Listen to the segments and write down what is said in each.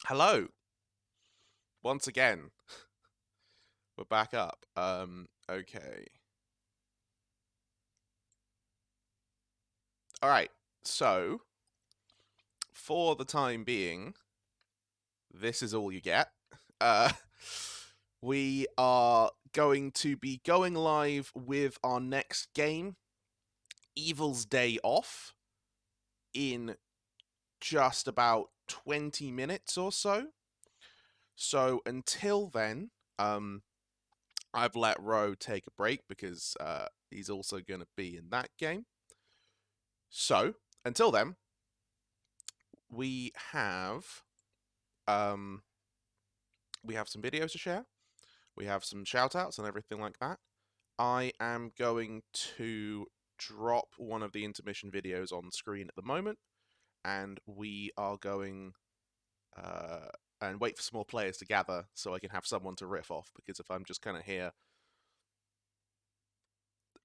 Hello, once again. We're back up. Okay. All right. So, for the time being, this is all you get. Uh, we are going to be going live with our next game, Evil's Day Off, in just about 20 minutes or so. So until then, I've let Ro take a break because he's also going to be in that game. So until then, we have some videos to share. We have some shout outs and everything like that. I am going to drop one of the intermission videos on screen at the moment, and we are going and wait for some more players to gather so I can have someone to riff off, because if I'm just kind of here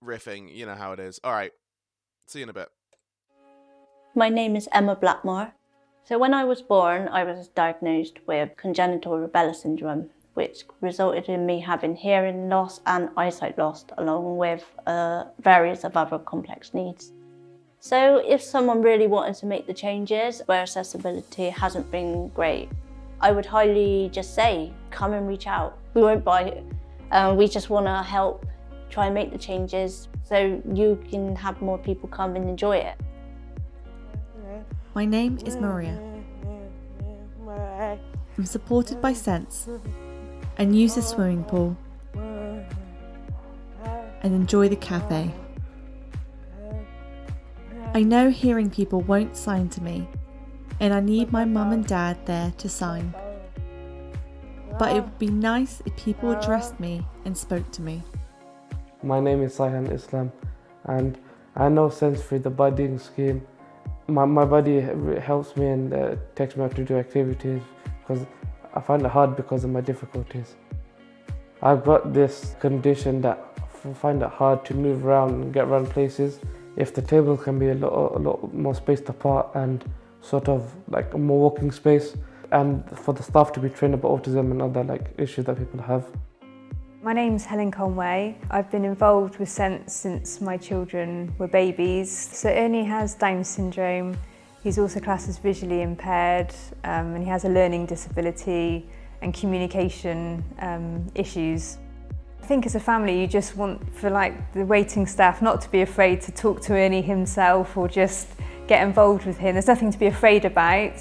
riffing, you know how it is. All right, see you in a bit. My name is Emma Blackmore. So when I was born, I was diagnosed with congenital rubella syndrome, which resulted in me having hearing loss and eyesight loss, along with various of other complex needs. So if someone really wanted to make the changes where accessibility hasn't been great, I would highly just say, come and reach out. We won't buy it. We just want to help try and make the changes so you can have more people come and enjoy it. My name is Maria. I'm supported by Sense and use the swimming pool and enjoy the cafe. I know hearing people won't sign to me, and I need my mum and dad there to sign. But it would be nice if people addressed me and spoke to me. My name is Saihan Islam, and I know Sense through the budding scheme. My buddy helps me and takes me out to do activities because I find it hard because of my difficulties. I've got this condition that I find it hard to move around and get around places. If the table can be a lot more spaced apart and sort of like more walking space, and for the staff to be trained about autism and other like issues that people have. My name's Helen Conway. I've been involved with Sense since my children were babies. So Ernie has Down syndrome. He's also classed as visually impaired, and he has a learning disability and communication issues. I think as a family you just want for like the waiting staff not to be afraid to talk to Ernie himself or just get involved with him. There's nothing to be afraid about.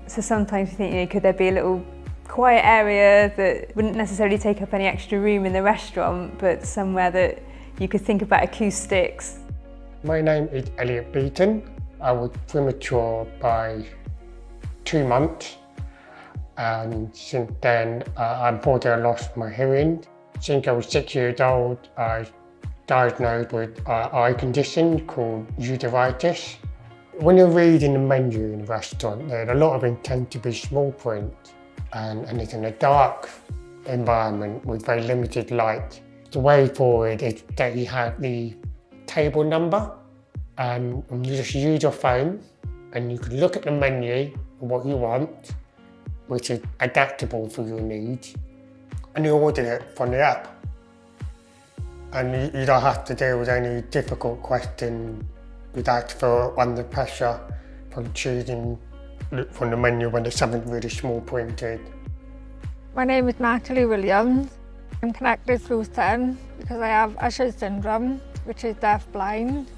So sometimes you think, could there be a little quiet area that wouldn't necessarily take up any extra room in the restaurant, but somewhere that you could think about acoustics. My name is Elliot Beaton. I was premature by 2 months, and since then unfortunately I lost my hearing. Since I was 6 years old, I was diagnosed with an eye condition called uveitis. When you're reading the menu in a restaurant, a lot of them tend to be small print. And it's in a dark environment with very limited light. The way forward is that you have the table number and you just use your phone and you can look at the menu of what you want, which is adaptable for your needs, and you order it from the app. And you don't have to deal with any difficult questions without to feel under pressure from choosing from the menu when there's something really small printed. My name is Natalie Williams. I'm connected through Sense because I have Usher syndrome, which is deaf-blind.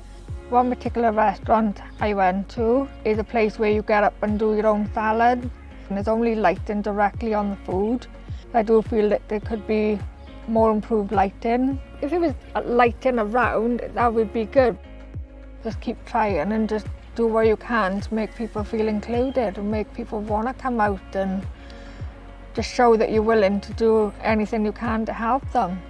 One particular restaurant I went to is a place where you get up and do your own salad, and there's only lighting directly on the food. I do feel that there could be more improved lighting. If it was lighting around, that would be good. Just keep trying and just do what you can to make people feel included and make people want to come out and just show that you're willing to do anything you can to help them.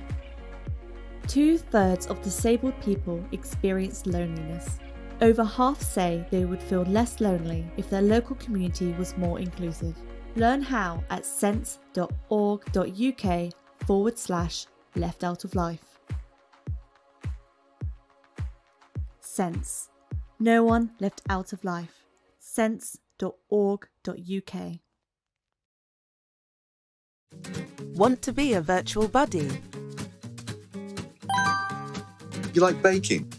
2/3 of disabled people experience loneliness. Over half say they would feel less lonely if their local community was more inclusive. Learn how at sense.org.uk/left out of life. Sense. No one left out of life. sense.org.uk Want to be a virtual buddy? You like baking?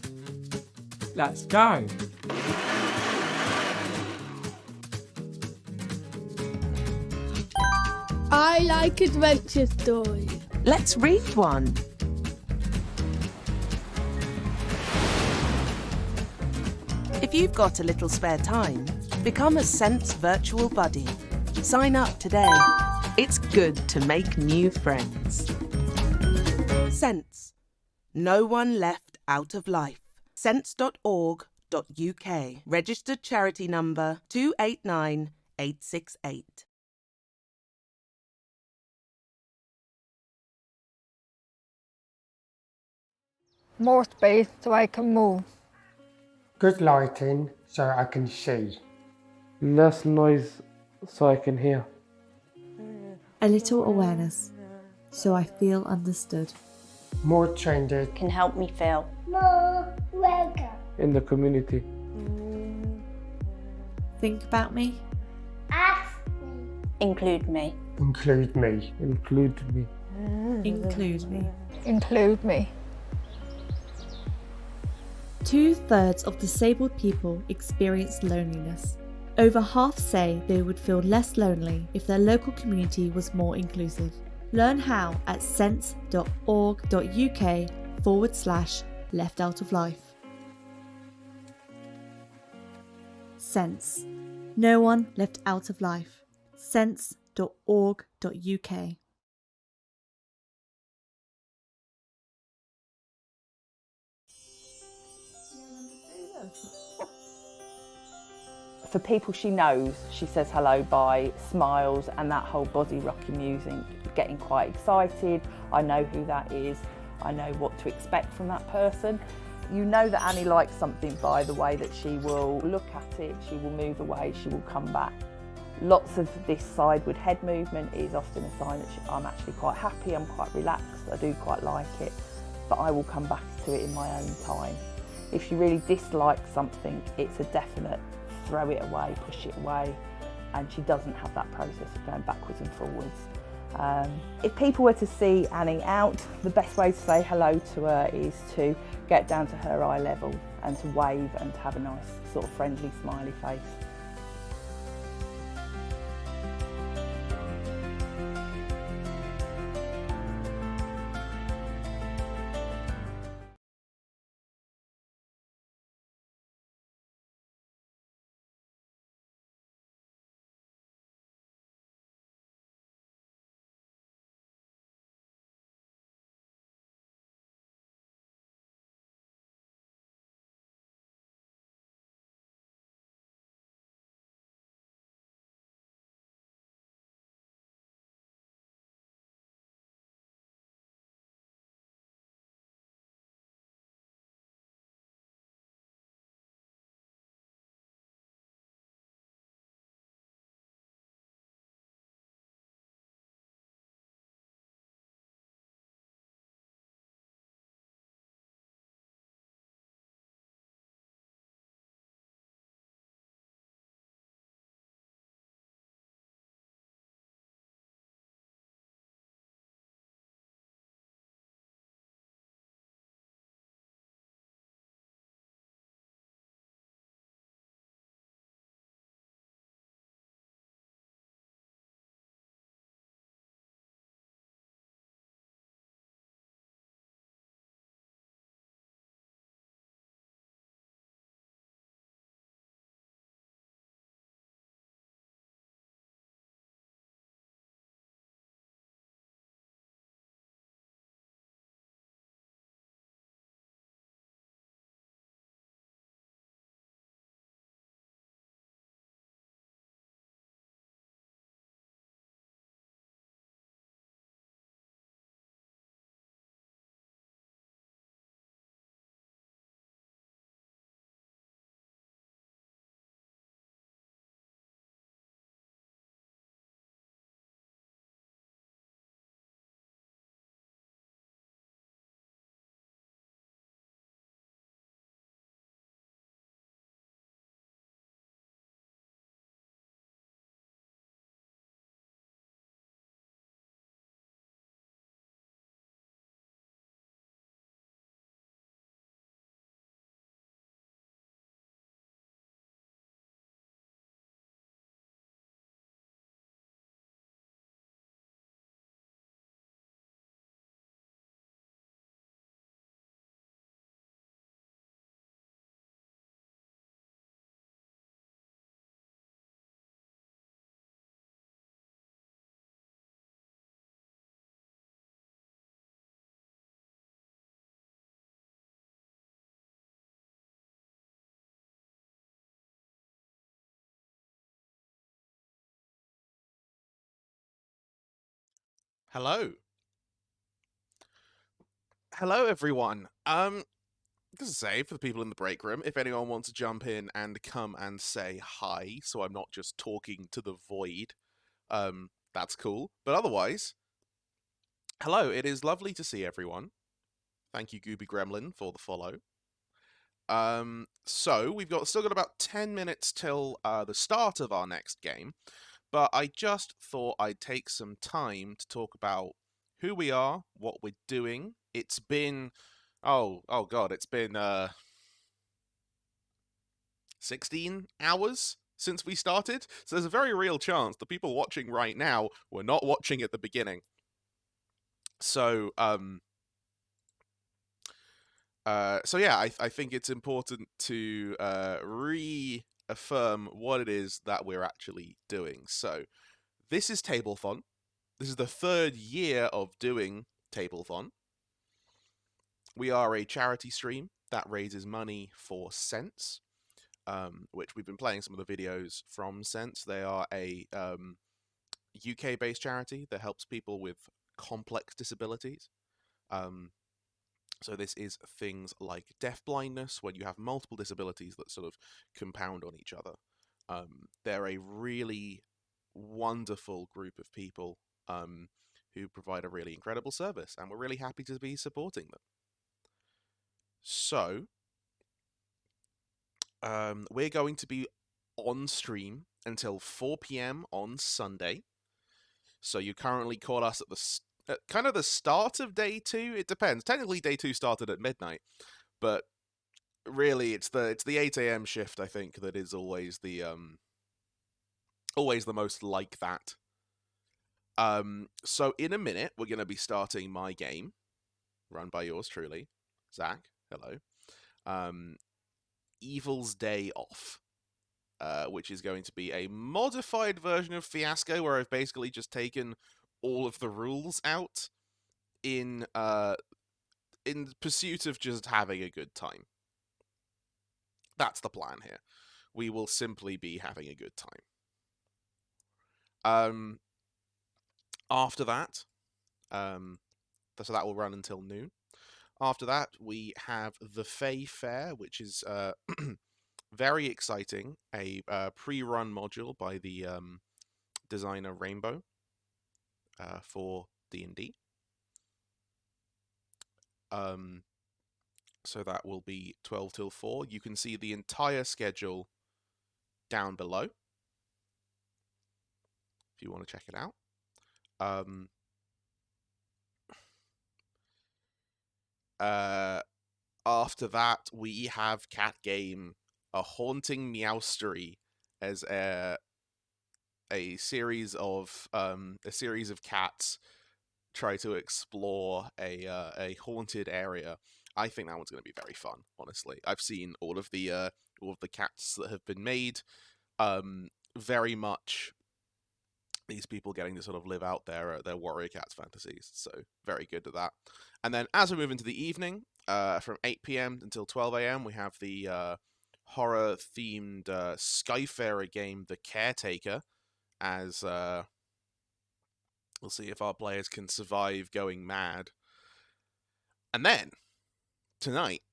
Let's go. I like adventure stories. Let's read one. If you've got a little spare time, become a Sense virtual buddy. Sign up today. It's good to make new friends. Sense. No one left out of life. sense.org.uk. Registered charity number 289868. More space so I can move. Good lighting so I can see. Less noise so I can hear. A little awareness, so I feel understood. More changes. Can help me feel. More welcome. In the community. Think about me. Ask me. Include me. Include me. Include me. Include me. Include me. 2/3 of disabled people experience loneliness. Over half say they would feel less lonely if their local community was more inclusive. Learn how at sense.org.uk/left out of life. Sense. No one left out of life. sense.org.uk. For people she knows, she says hello by smiles and that whole body rocking music, getting quite excited. I know who that is. I know what to expect from that person. You know that Annie likes something by the way that she will look at it, she will move away, she will come back. Lots of this sideward head movement is often a sign that I'm actually quite happy, I'm quite relaxed, I do quite like it, but I will come back to it in my own time. If she really dislikes something, it's a definite throw it away, push it away, and she doesn't have that process of going backwards and forwards. If people were to see Annie out, the best way to say hello to her is to get down to her eye level and to wave and to have a nice sort of friendly smiley face. Hello. Hello, everyone. Just to say, for the people in the break room, if anyone wants to jump in and come and say hi, so I'm not just talking to the void, that's cool. But otherwise, hello, it is lovely to see everyone. Thank you, Gooby Gremlin, for the follow. So we've still got about 10 minutes till the start of our next game, but I just thought I'd take some time to talk about who we are, what we're doing. It's been oh god, it's been 16 hours since we started. So there's a very real chance the people watching right now were not watching at the beginning. So yeah, I think it's important to reaffirm what it is that we're actually doing. So this is Tablethon. This is the 3rd year of doing Tablethon. We are a charity stream that raises money for Sense, which we've been playing some of the videos from Sense. They are a UK-based charity that helps people with complex disabilities. So this is things like deafblindness, when you have multiple disabilities that sort of compound on each other. They're a really wonderful group of people who provide a really incredible service, and we're really happy to be supporting them. So, we're going to be on stream until 4 p.m. on Sunday. So you currently caught us at kind of the start of day 2. It depends. Technically, day 2 started at midnight, but really, it's the 8 a.m. shift, I think, that is always the most like that. So in a minute, we're going to be starting my game, run by yours truly, Zach. Hello. Evil's Day Off, which is going to be a modified version of Fiasco, where I've basically just taken all of the rules out in pursuit of just having a good time. That's the plan here. We will simply be having a good time. After that, so that will run until noon. After that, we have the Fae Fair, which is very exciting. A pre-run module by the designer Rainbow for D&D. So that will be 12 till 4. You can see the entire schedule down below if you want to check it out. After that, we have Cat Game, A Haunting Meowstery, as a series of cats try to explore a haunted area. I think that one's going to be very fun. Honestly, I've seen all of the cats that have been made. Very much these people getting to sort of live out their warrior cats fantasies. So very good at that. And then as we move into the evening, from 8 p.m. until 12 a.m., we have the horror-themed Skyfarer game, The Caretaker, as we'll see if our players can survive going mad. And then, tonight,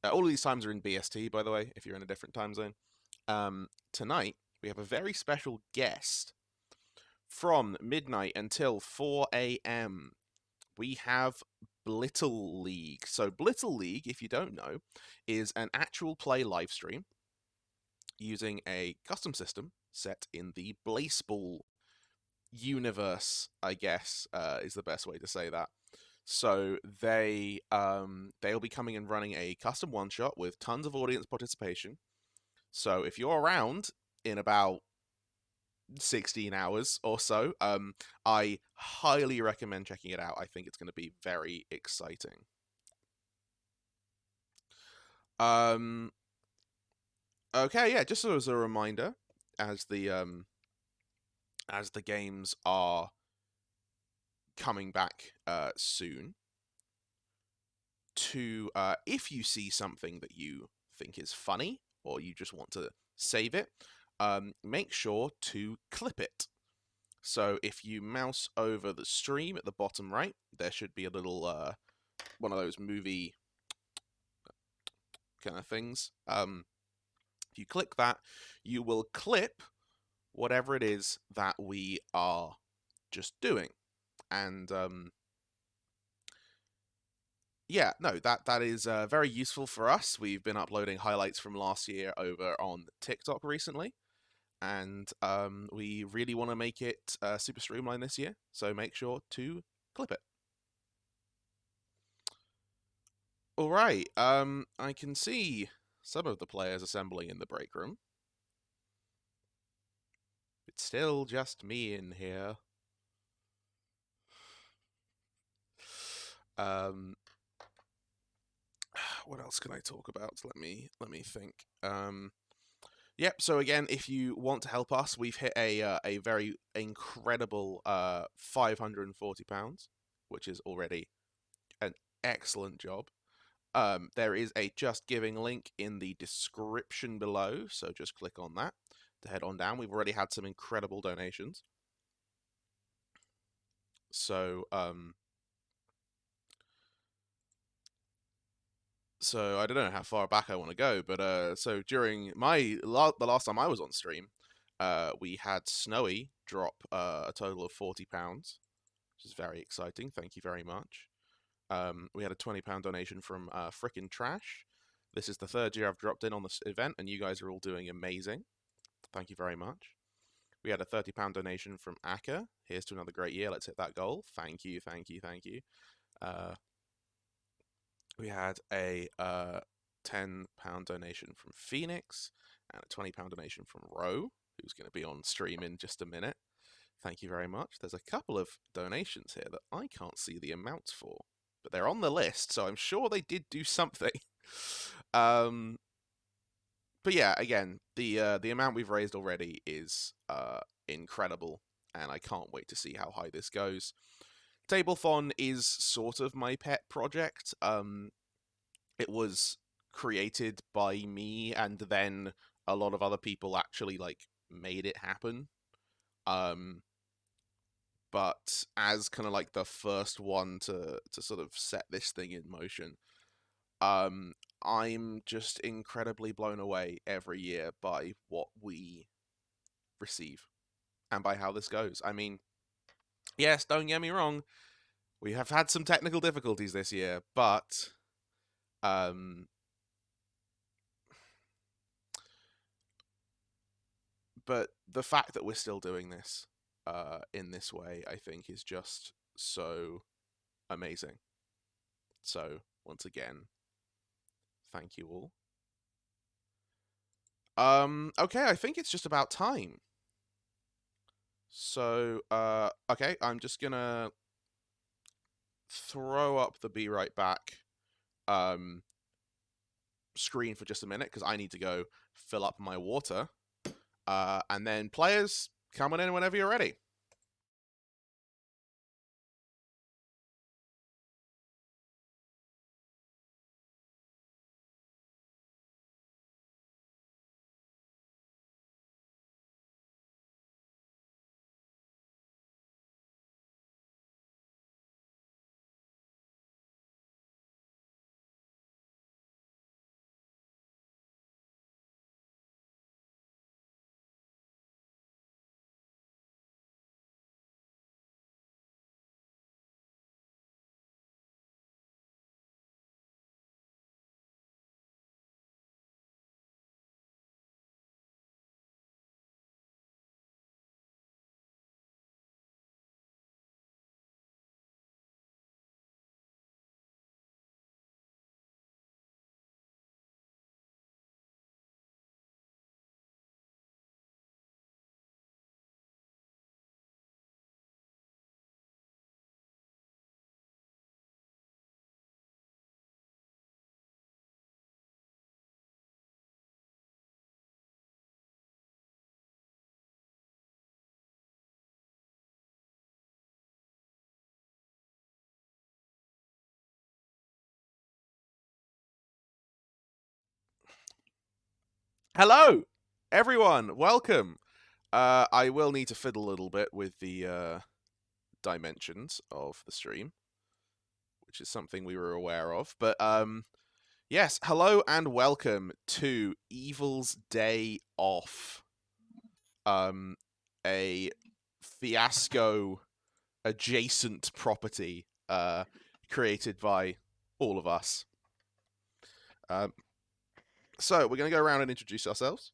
all of these times are in BST, by the way, if you're in a different time zone. Tonight, we have a very special guest. From midnight until 4 a.m., we have Blittle League. So Blittle League, if you don't know, is an actual play live stream using a custom system set in the Blaseball universe, I guess, is the best way to say that. So they'll be coming and running a custom one-shot with tons of audience participation. So if you're around in about 16 hours or so, I highly recommend checking it out. I think it's going to be very exciting. Okay, yeah, just as a reminder, as the games are coming back soon, to if you see something that you think is funny or you just want to save it, make sure to clip it. So if you mouse over the stream at the bottom right, there should be a little one of those movie kind of things. If you click that, you will clip whatever it is that we are just doing. And yeah, no, that is very useful for us. We've been uploading highlights from last year over on TikTok recently, and we really want to make it super streamlined this year, so make sure to clip it. All right, I can see some of the players assembling in the break room. It's still just me in here. What else can I talk about? Let me think. Yep. So again, if you want to help us, we've hit a very incredible £540, which is already an excellent job. There is a Just Giving link in the description below, so just click on that to head on down. We've already had some incredible donations. So so I don't know how far back I want to go, but so during the last time I was on stream, we had Snowy drop a total of £40, which is very exciting. Thank you very much. We had a £20 donation from Frickin' Trash. This is the third year I've dropped in on this event, and you guys are all doing amazing. Thank you very much. We had a £30 donation from Aka. Here's to another great year. Let's hit that goal. Thank you, thank you, thank you. We had a £10 donation from Phoenix and a £20 donation from Ro, who's going to be on stream in just a minute. Thank you very much. There's a couple of donations here that I can't see the amounts for, but they're on the list, so I'm sure they did do something. But yeah, again, the amount we've raised already is incredible, and I can't wait to see how high this goes. Tablethon is sort of my pet project. It was created by me, and then a lot of other people actually made it happen. But as kind of like the first one to sort of set this thing in motion, I'm just incredibly blown away every year by what we receive and by how this goes. I mean, yes, don't get me wrong, we have had some technical difficulties this year, but the fact that we're still doing this in this way, I think, is just so amazing. So, once again, thank you all. Okay, I think it's just about time. So, okay, I'm just gonna throw up the Be Right Back screen for just a minute, because I need to go fill up my water. And then players, come on in whenever you're ready. Hello, everyone. Welcome. I will need to fiddle a little bit with the dimensions of the stream, which is something we were aware of. But yes, hello and welcome to Evil's Day Off. A Fiasco adjacent property created by all of us. So we're going to go around and introduce ourselves.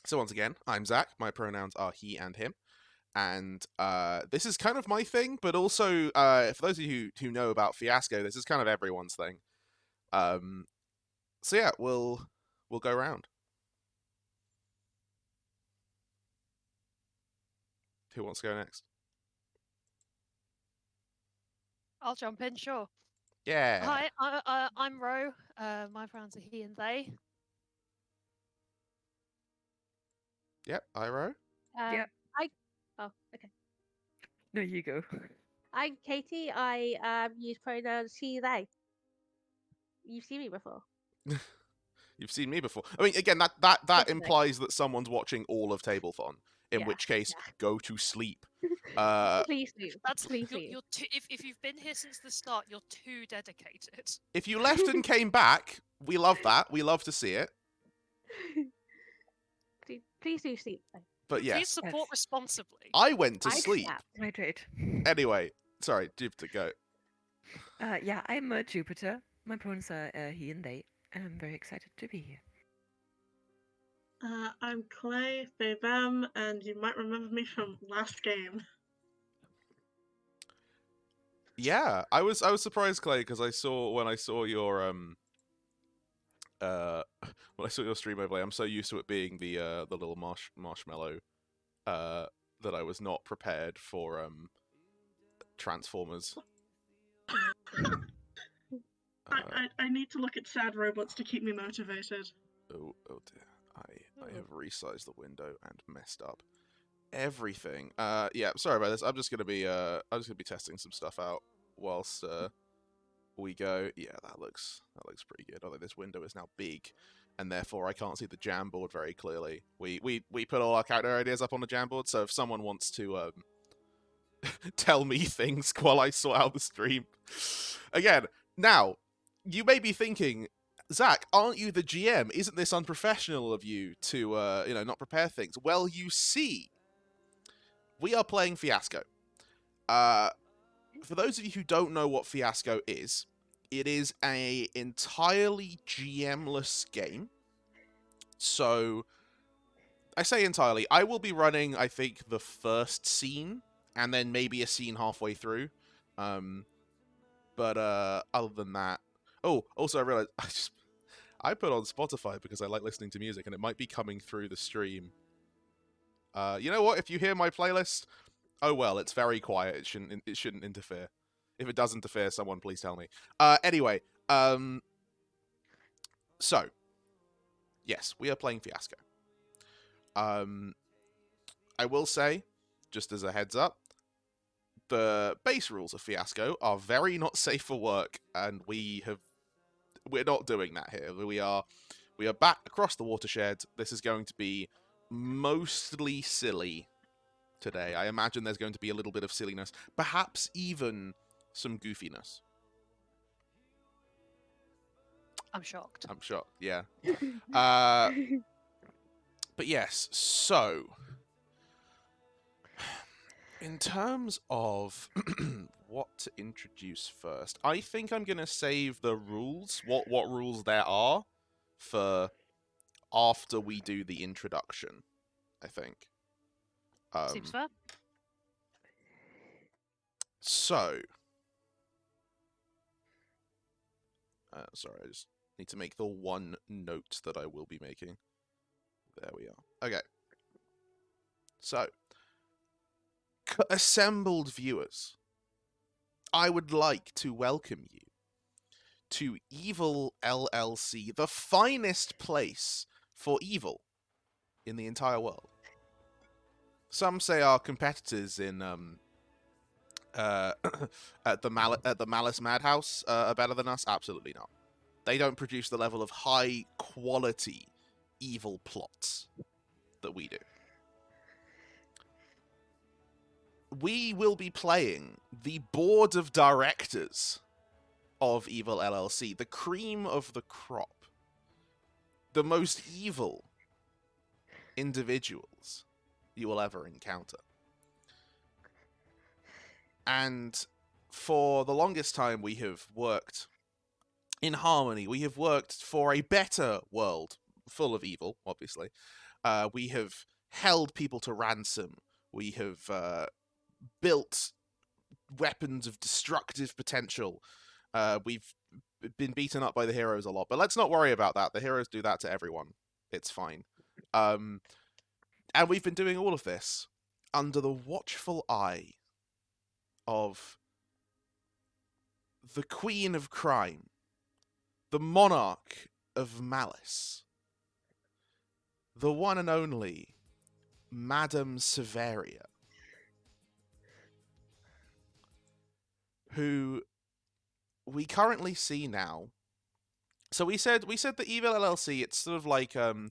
So once again, I'm Zach. My pronouns are he and him. And this is kind of my thing, but also for those of you who know about Fiasco, this is kind of everyone's thing. So yeah, we'll go around. Who wants to go next? I'll jump in, sure. Yeah. Hi, I'm Ro. My pronouns are he and they. Yep, Iro. Yep. Oh, okay. No, you go. I'm Katie. I use pronouns she, they. You've seen me before. You've seen me before. I mean, again, that Yesterday. implies that someone's watching all of Tablethon. In which case, go to sleep. Please do. That's please do. You're if you've been here since the start, you're too dedicated. If you left and came back, we love that. We love to see it. Please do sleep. But yes. Please support responsibly. I went to sleep. I did. Anyway, sorry, Jupiter, go. Yeah, I'm Jupiter. My pronouns are he and they, and I'm very excited to be here. I'm Clay, they, them, and you might remember me from last game. Yeah, I was surprised, Clay, because when I saw your when I saw your stream overlay, I'm so used to it being the little marshmallow that I was not prepared for Transformers. I need to look at sad robots to keep me motivated. Oh dear. I have resized the window and messed up everything. Yeah, sorry about this. I'm just gonna be testing some stuff out whilst we go. Yeah, that looks pretty good. Although this window is now big, and therefore I can't see the Jamboard very clearly. We put all our character ideas up on the Jamboard, so if someone wants to tell me things while I sort out the stream, again, now you may be thinking, Zach, aren't you the GM? Isn't this unprofessional of you to not prepare things? Well, you see, we are playing Fiasco. For those of you who don't know what Fiasco is, it is a entirely GM-less game. So, I say entirely. I will be running, I think, the first scene, and then maybe a scene halfway through. But other than that... Oh, also I realized I put on Spotify because I like listening to music, and it might be coming through the stream. You know what? If you hear my playlist, oh well, it's very quiet. It shouldn't interfere. If it does interfere, someone please tell me. Anyway, so yes, we are playing Fiasco. I will say, just as a heads up, the base rules of Fiasco are very not safe for work, and we're not doing that here. We are back across the watershed. This is going to be mostly silly today. I imagine there's going to be a little bit of silliness, perhaps even some goofiness. I'm shocked. Yeah. But yes, so in terms of what to introduce first, I think I'm going to save the rules, what rules there are, for after we do the introduction, I think. Seems fair. So, sorry, I just need to make the one note that I will be making. There we are. Okay. So, assembled viewers, I would like to welcome you to Evil LLC, the finest place for evil in the entire world. Some say our competitors in at the Malice Madhouse are better than us. Absolutely not. They don't produce the level of high quality evil plots that we do. we will be playing the board of directors of Evil LLC, the cream of the crop, the most evil individuals you will ever encounter. And for the longest time, we have worked in harmony. We have worked for a better world, full of evil, obviously. We have held people to ransom. We have built weapons of destructive potential. We've been beaten up by the heroes a lot, but let's not worry about that. The heroes do that to everyone. It's fine. And we've been doing all of this under the watchful eye of the Queen of Crime, the Monarch of Malice, the one and only Madame Severia, who we currently see now. So we said the Evil LLC, it's sort of like on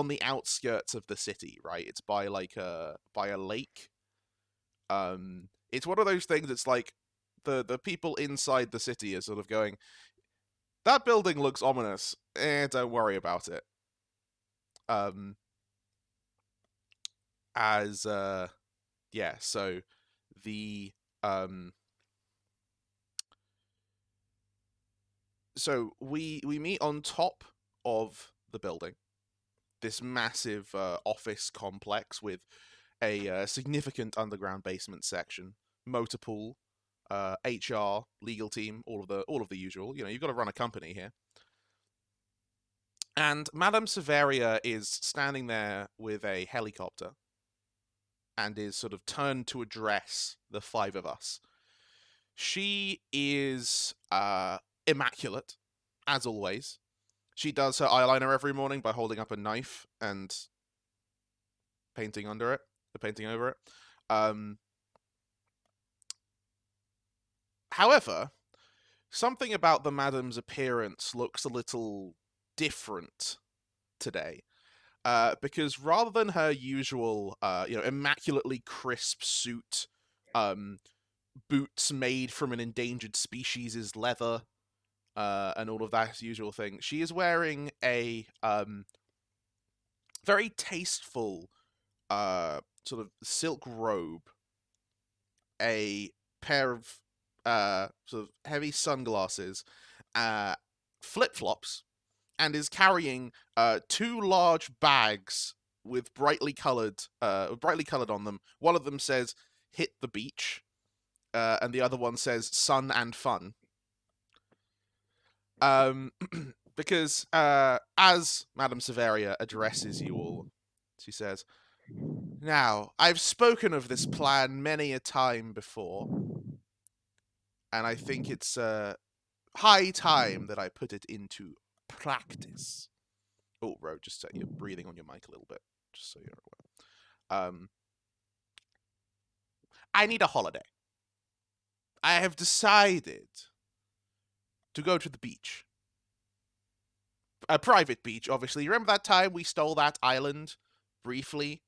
the outskirts of the city, right? It's by like by a lake. It's one of those things. It's like the people inside the city are sort of going, that building looks ominous. Don't worry about it. Yeah, so the so we meet on top of the building, this massive office complex with a significant underground basement section, motor pool, HR, legal team, all of the usual. You know, you've got to run a company here. And Madame Severia is standing there with a helicopter and is sort of turned to address the five of us. She is immaculate, as always. She does her eyeliner every morning by holding up a knife and painting over it. However, something about the madam's appearance looks a little different today. Because rather than her usual, immaculately crisp suit, boots made from an endangered species' leather, and all of that usual thing, she is wearing a very tasteful sort of silk robe, a pair of sort of heavy sunglasses, flip-flops, and is carrying two large bags with brightly colored on them. One of them says "Hit the beach," and the other one says "Sun and fun." Because as Madame Severia addresses you all, she says, "Now, I've spoken of this plan many a time before, and I think it's high time that I put it into practice." Oh, Ro, just set your breathing on your mic a little bit, just so you're aware. I need a holiday. I have decided to go to the beach. A private beach, obviously. Remember that time we stole that island briefly?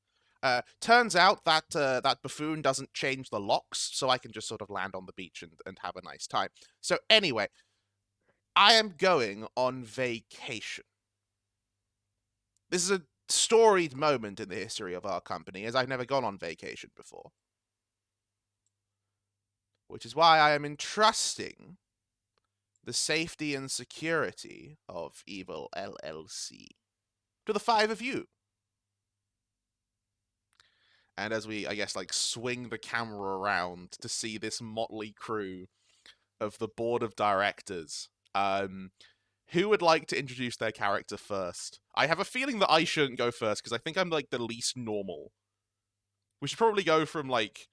Turns out that that buffoon doesn't change the locks, so I can just sort of land on the beach and have a nice time. So anyway, I am going on vacation. This is a storied moment in the history of our company, as I've never gone on vacation before. Which is why I am entrusting the safety and security of Evil LLC to the five of you. And as we, I guess, like, swing the camera around to see this motley crew of the board of directors, who would like to introduce their character first? I have a feeling that I shouldn't go first, because I think I'm, like, the least normal. We should probably go from, like...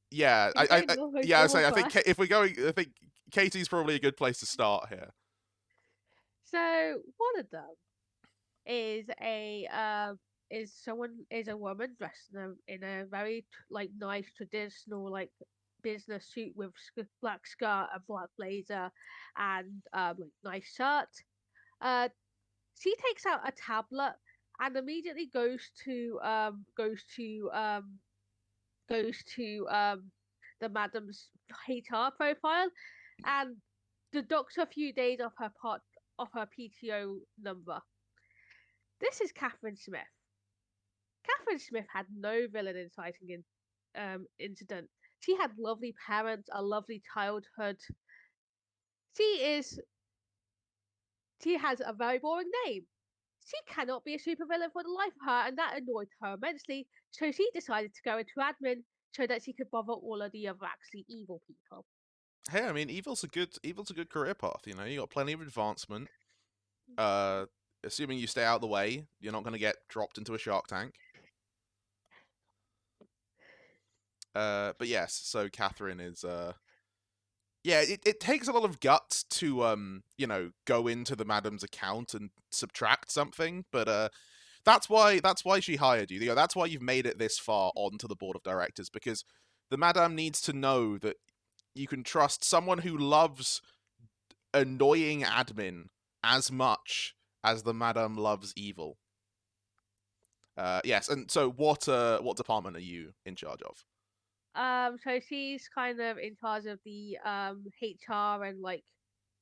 Yeah, I think if we're going, I think Katie's probably a good place to start here. So one of them is a woman dressed in a very like nice traditional like business suit with black skirt and black blazer and like nice shirt. She takes out a tablet and immediately goes to goes to the madam's HR profile, and deducts a few days of her PTO number. This is Catherine Smith. Catherine Smith had no villain inciting incident. She had lovely parents, a lovely childhood. She has a very boring name. She cannot be a supervillain for the life of her, and that annoyed her immensely. So she decided to go into admin so that she could bother all of the other actually evil people. Hey, I mean, evil's a good career path. You know, you got plenty of advancement. Assuming you stay out of the way, you're not going to get dropped into a shark tank. But yes, so Catherine is yeah, it takes a lot of guts to go into the madam's account and subtract something, but that's why she hired you. You know, that's why you've made it this far onto the board of directors, because the madam needs to know that you can trust someone who loves annoying admin as much as the madam loves evil. Yes, and so what department are you in charge of? So she's kind of in charge of the HR and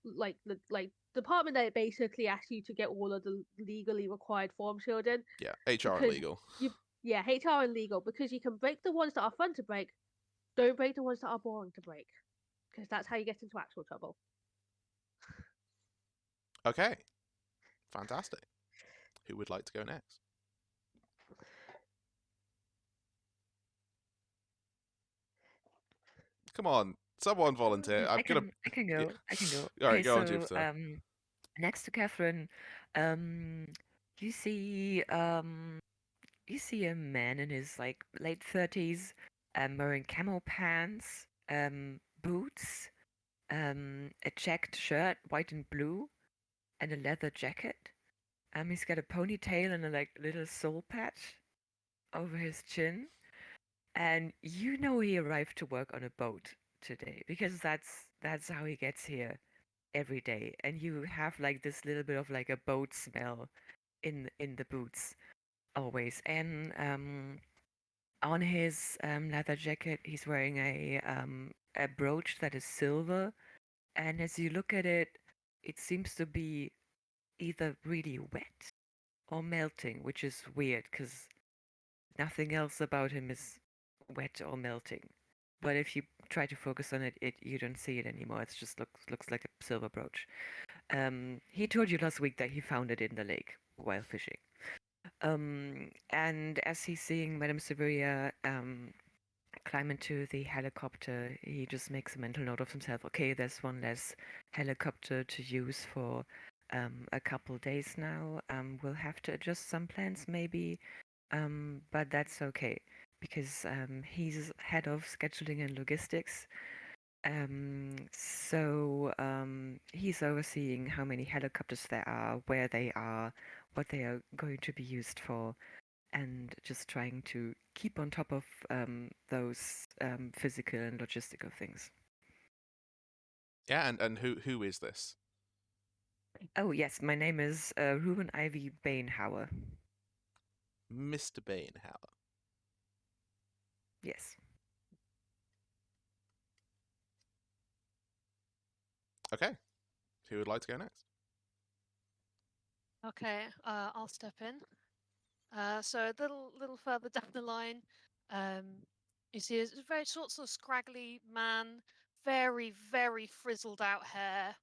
the department that basically asks you to get all of the legally required forms filled in. Yeah, HR and legal. Yeah, HR and legal, because you can break the ones that are fun to break. Don't break the ones that are boring to break, because that's how you get into actual trouble. Okay, fantastic. Who would like to go next? Come on, someone volunteer. I can go. Yeah. I can go. All right, Okay, go on, so Jupiter. next to Catherine, you see a man in his like late 30s, wearing camo pants, boots, a checked shirt, white and blue, and a leather jacket. He's got a ponytail and a like little soul patch over his chin. And you know he arrived to work on a boat today because that's how he gets here every day. And you have like this little bit of like a boat smell in the boots always. And on his leather jacket, he's wearing a brooch that is silver. And as you look at it, it seems to be either really wet or melting, which is weird because nothing else about him is wet or melting. But if you try to focus on it, you don't see it anymore. It just looks like a silver brooch. He told you last week that he found it in the lake while fishing. And as he's seeing Madame Severia climb into the helicopter, he just makes a mental note of himself. Okay, there's one less helicopter to use for a couple days now. We'll have to adjust some plans maybe, but that's okay because he's head of scheduling and logistics. So he's overseeing how many helicopters there are, where they are, what they are going to be used for, and just trying to keep on top of those physical and logistical things. Yeah, and who is this? Oh yes, my name is Ruben Ivy Bainhauer. Mr. Bainhauer. Yes. Okay. Who would like to go next? Okay, I'll step in. So a little further down the line, you see a very sort of scraggly man, very very frizzled out hair,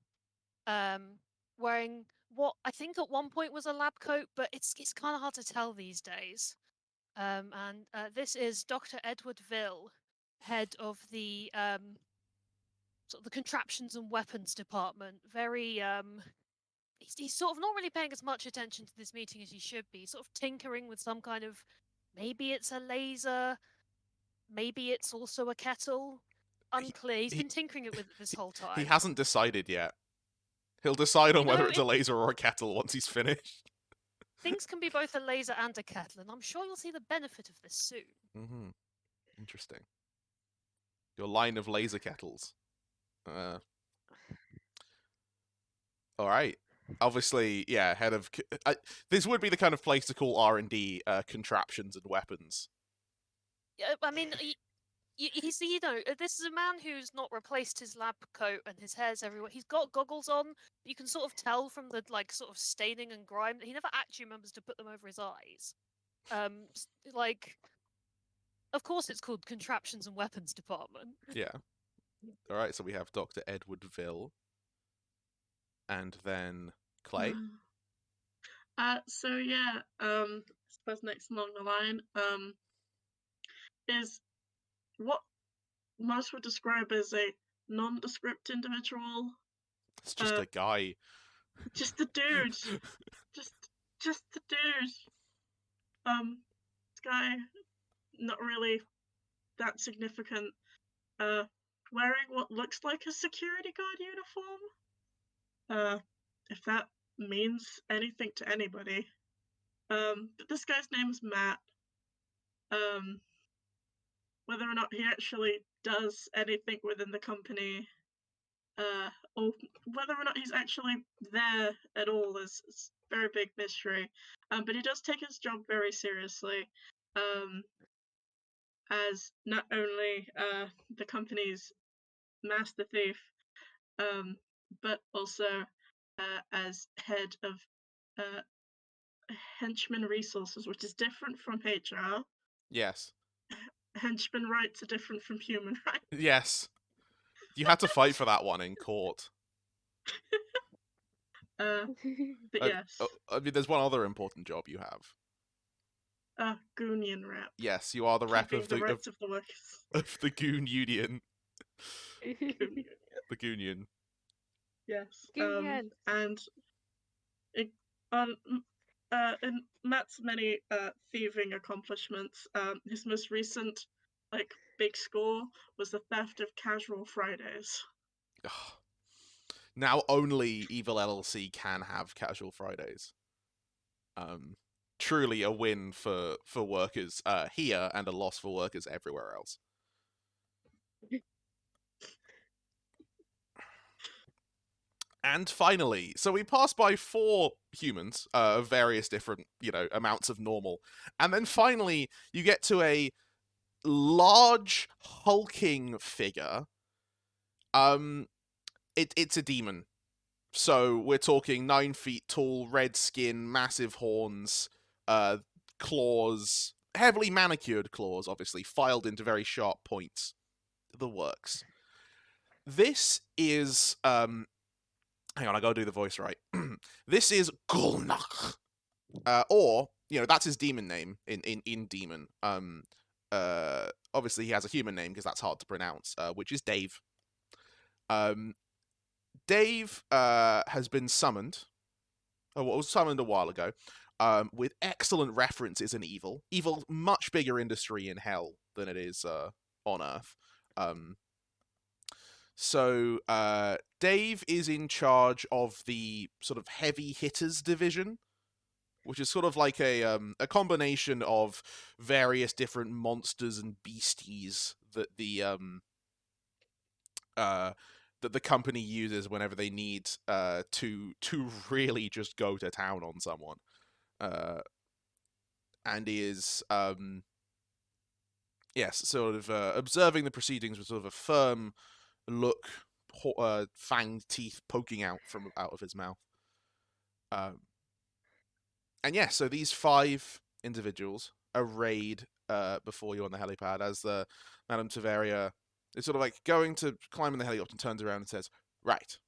wearing what I think at one point was a lab coat, but it's kind of hard to tell these days. And this is Dr. Edward Ville, head of the sort of the contraptions and weapons department. Very he's sort of not really paying as much attention to this meeting as he should be. Sort of tinkering with some kind of, maybe it's a laser, maybe it's also a kettle. Unclear. He's been tinkering it with it this whole time. He hasn't decided yet. He'll decide on whether it's a laser or a kettle once he's finished. Things can be both a laser and a kettle, and I'm sure you'll see the benefit of this soon. Mm-hmm. Interesting. Your line of laser kettles. All right. Obviously, yeah. Head of this would be the kind of place to call R&D contraptions and weapons. Yeah, I mean, this is a man who's not replaced his lab coat and his hair's everywhere. He's got goggles on. You can sort of tell from the sort of staining and grime that he never actually remembers to put them over his eyes. Like, of course, it's called Contraptions and Weapons Department. Yeah. All right. So we have Dr. Edward Ville, and then Clay. So yeah, I suppose next along the line, is what most would describe as a nondescript individual. It's just a guy. Just a dude. just a dude. This guy, not really that significant. Wearing what looks like a security guard uniform. If that means anything to anybody. But this guy's name is Matt. Whether or not he actually does anything within the company, or whether or not he's actually there at all is a very big mystery. But he does take his job very seriously, as not only the company's master thief, but also as head of henchman resources, which is different from HR. Yes. Henchman rights are different from human rights. Yes. You had to fight for that one in court. But yes. I mean, there's one other important job you have. Goonian rep. Yes, you are the rep of the rights of the workers. Of the Goon Union. The Goonion. Yes. Goonion. And in Matt's many thieving accomplishments, his most recent big score was the theft of Casual Fridays. Now only Evil LLC can have Casual Fridays. Truly a win for workers here and a loss for workers everywhere else. And finally, so we pass by 4 humans of various different, amounts of normal. And then finally, you get to a large, hulking figure. It's a demon. So we're talking 9 feet tall, red skin, massive horns, claws, heavily manicured claws, obviously, filed into very sharp points. The works. This is, hang on, I gotta do the voice right. This is Gulnak. Or, that's his demon name in Demon. Obviously he has a human name because that's hard to pronounce, which is Dave. Dave has been summoned, was summoned a while ago, with excellent references in Evil. Evil, much bigger industry in Hell than it is on Earth. So Dave is in charge of the sort of heavy hitters division, which is sort of like a combination of various different monsters and beasties that the company uses whenever they need to really just go to town on someone, and is sort of observing the proceedings with sort of a firm look, fang teeth poking out of his mouth. And yeah, so these 5 individuals arrayed before you on the helipad as the Madame Taveria is sort of like going to climb in the helicopter and turns around and says, "Right.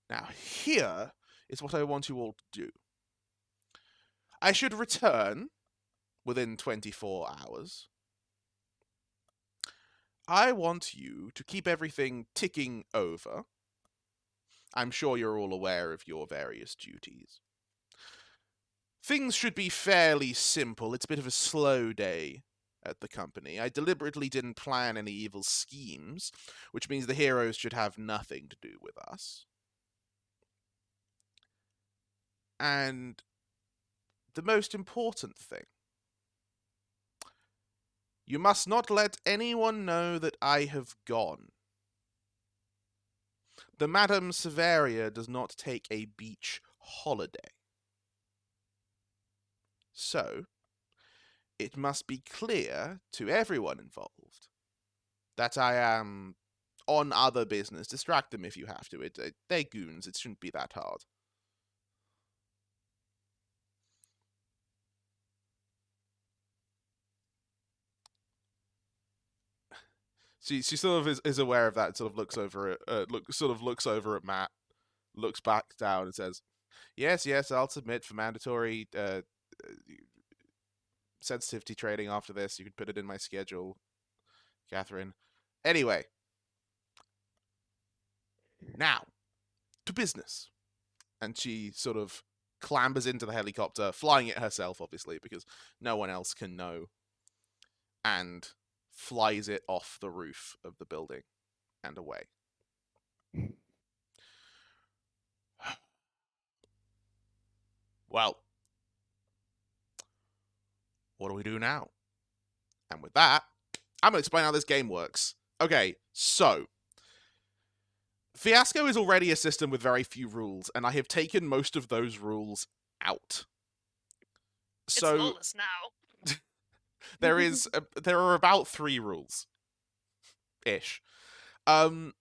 Now here is what I want you all to do. I should return within 24 hours. I want you to keep everything ticking over. I'm sure you're all aware of your various duties. Things should be fairly simple. It's a bit of a slow day at the company. I deliberately didn't plan any evil schemes, which means the heroes should have nothing to do with us. And the most important thing, you must not let anyone know that I have gone. The Madame Severia does not take a beach holiday. So, it must be clear to everyone involved that I am on other business. Distract them if you have to. They're goons. It shouldn't be that hard. She sort of is aware of that and sort of looks over at looks over at Matt, looks back down and says, "Yes, I'll submit for mandatory sensitivity training after this. You can put it in my schedule, Catherine. Anyway, now to business." And she sort of clambers into the helicopter, flying it herself, obviously, because no one else can know, and flies it off the roof of the building and away. Well, what do we do now? And with that, I'm going to explain how this game works. Okay, so Fiasco is already a system with very few rules, and I have taken most of those rules out. So it's lawless now. there are about 3 rules ish. So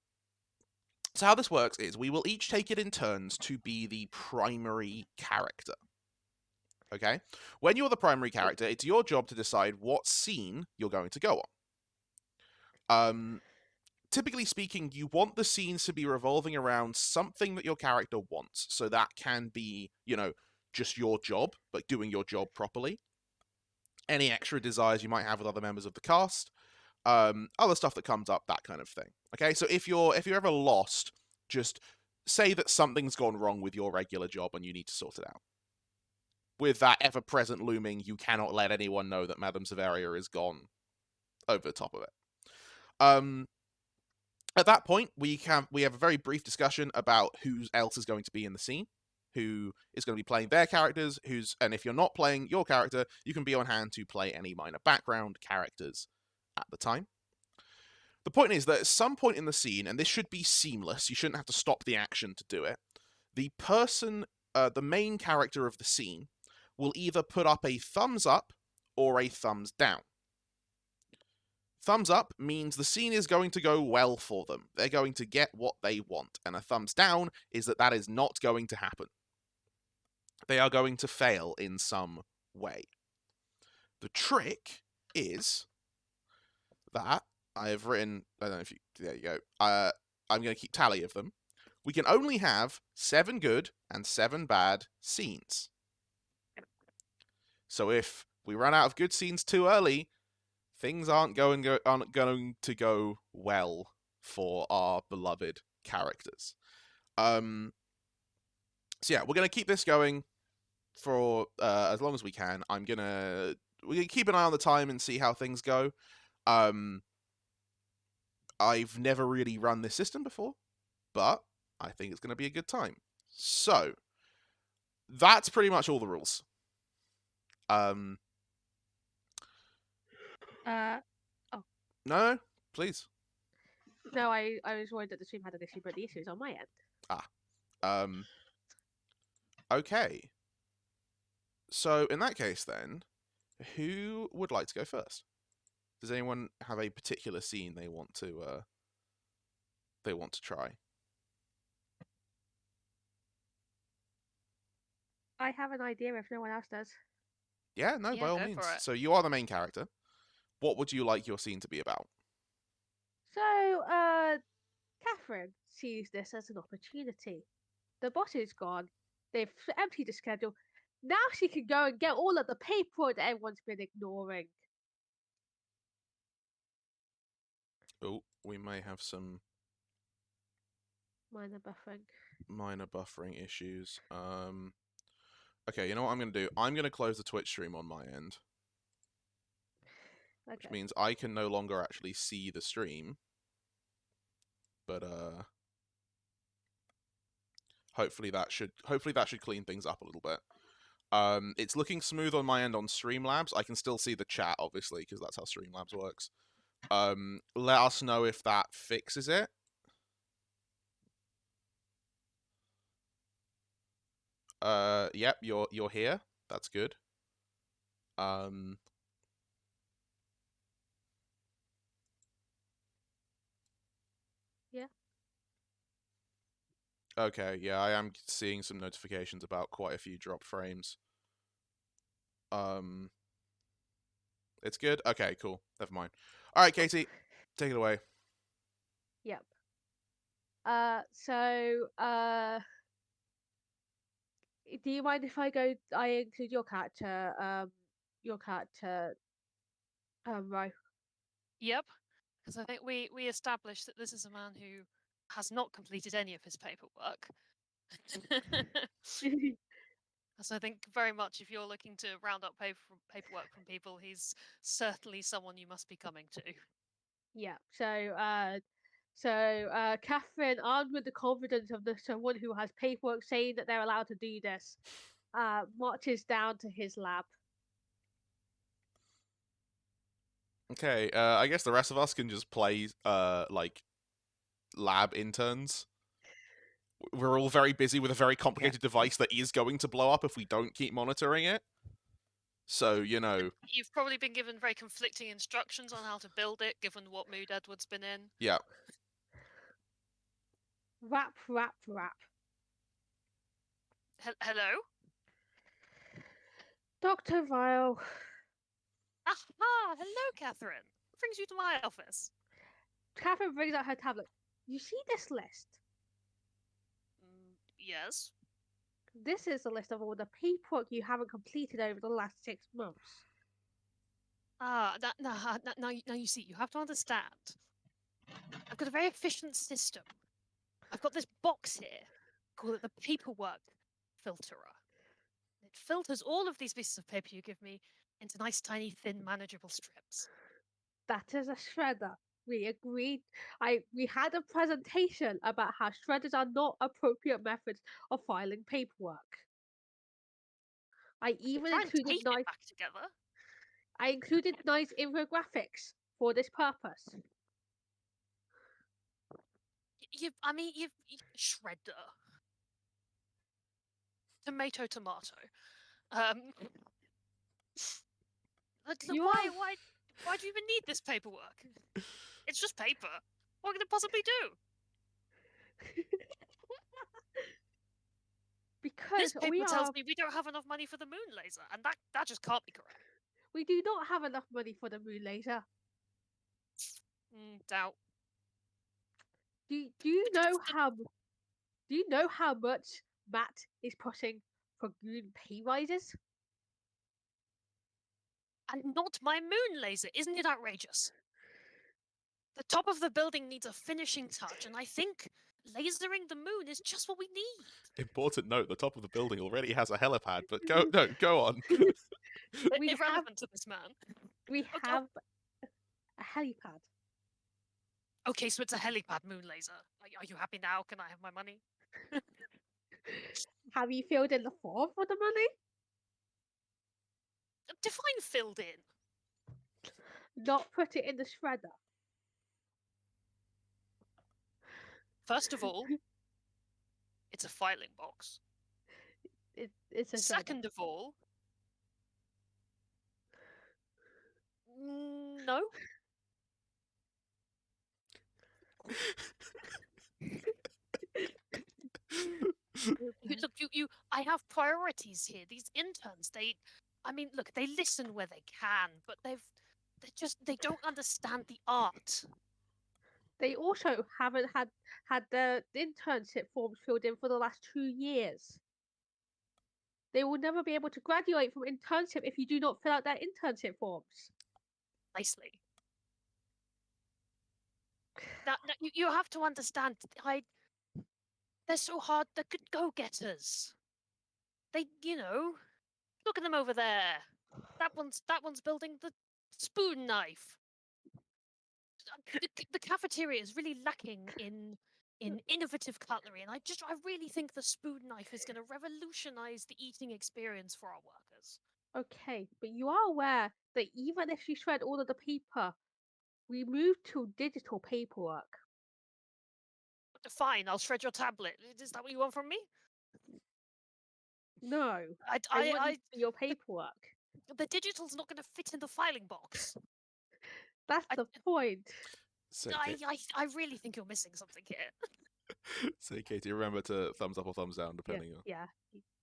how this works is we will each take it in turns to be the primary character. Okay? When you're the primary character, it's your job to decide what scene you're going to go on. Typically speaking, you want the scenes to be revolving around something that your character wants. So that can be, just your job, but doing your job properly. Any extra desires you might have with other members of the cast. Other stuff that comes up, that kind of thing. Okay, so if you're ever lost, just say that something's gone wrong with your regular job and you need to sort it out. With that ever-present looming, you cannot let anyone know that Madame Severia is gone over the top of it. At that point, we have a very brief discussion about who else is going to be in the scene, who is going to be playing their characters, and if you're not playing your character, you can be on hand to play any minor background characters at the time. The point is that at some point in the scene, and this should be seamless, you shouldn't have to stop the action to do it, the main character of the scene, will either put up a thumbs up or a thumbs down. Thumbs up means the scene is going to go well for them. They're going to get what they want. And a thumbs down is that is not going to happen. They are going to fail in some way. The trick is that I have written, I don't know if you, there you go. I'm going to keep tally of them. We can only have 7 good and 7 bad scenes. So if we run out of good scenes too early, things aren't going to go well for our beloved characters. So yeah, we're going to keep this going for as long as we can. We're going to keep an eye on the time and see how things go. I've never really run this system before, but I think it's going to be a good time. So that's pretty much all the rules. No, please. No, I was worried that the stream had an issue, but the issue is on my end. Okay. So in that case, then, who would like to go first? Does anyone have a particular scene they want to try? I have an idea if no one else does. Yeah, no, by all means. So you are the main character. What would you like your scene to be about? So, Catherine sees this as an opportunity. The boss is gone. They've emptied the schedule. Now she can go and get all of the paperwork that everyone's been ignoring. Oh, we may have some minor buffering issues. Okay, you know what I'm going to do? I'm going to close the Twitch stream on my end. Okay. Which means I can no longer actually see the stream. But hopefully that should clean things up a little bit. It's looking smooth on my end on Streamlabs. I can still see the chat, obviously, because that's how Streamlabs works. Let us know if that fixes it. Yep, you're here. That's good. Yeah. Okay, yeah, I am seeing some notifications about quite a few dropped frames. It's good? Okay, cool. Never mind. Alright, Katie, take it away. Yep. Do you mind if I include your character, right? Yep, because I think we established that this is a man who has not completed any of his paperwork. So I think very much if you're looking to round up paperwork from people, he's certainly someone you must be coming to. Yeah. Catherine, armed with the confidence of someone who has paperwork saying that they're allowed to do this, marches down to his lab. Okay, I guess the rest of us can just play, like, lab interns. We're all very busy with a very complicated device that is going to blow up if we don't keep monitoring it. So, you know. You've probably been given very conflicting instructions on how to build it, given what mood Edward's been in. Yeah. Rap. Hello? Dr. Vile. Aha! Hello, Catherine. What brings you to my office? Catherine brings out her tablet. You see this list? Yes. This is a list of all the paperwork you haven't completed over the last 6 months. Now you see, you have to understand. I've got a very efficient system. I've got this box here, call it the paperwork filterer. It filters all of these pieces of paper you give me into nice, tiny, thin, manageable strips. That is a shredder. We agreed. We had a presentation about how shredders are not appropriate methods of filing paperwork. I even included nice back together. I included nice infographics for this purpose. You've shredder. Tomato. Why do you even need this paperwork? It's just paper. What can it possibly do? Because this paper tells me we don't have enough money for the moon laser, and that just can't be correct. We do not have enough money for the moon laser. Doubt. Do you know how much Matt is pushing for green pay rises? And not my moon laser, isn't it outrageous? The top of the building needs a finishing touch, and I think lasering the moon is just what we need. Important note, the top of the building already has a helipad, but go on. Irrelevant to this man. We have a helipad. Okay, so it's a helipad moon laser. Are you happy now? Can I have my money? Have you filled in the form for the money? Define filled in. Not put it in the shredder. First of all, it's a filing box. It's a Second of all, no. Look, I have priorities here. These interns, they listen where they can, but they don't understand the art. They also haven't had the internship forms filled in for the last 2 years. They will never be able to graduate from internship if you do not fill out their internship forms. Nicely. Now you have to understand. They're so hard. They're good go-getters. They, look at them over there. That one's building the spoon knife. The cafeteria is really lacking in innovative cutlery, and I really think the spoon knife is going to revolutionize the eating experience for our workers. Okay, but you are aware that even if you shred all of the paper, we move to digital paperwork. Fine, I'll shred your tablet. Is that what you want from me? No, I want your paperwork. The digital's not going to fit in the filing box. That's the point. So, I really think you're missing something here. so Katie, remember to thumbs up or thumbs down, Yeah, depending on.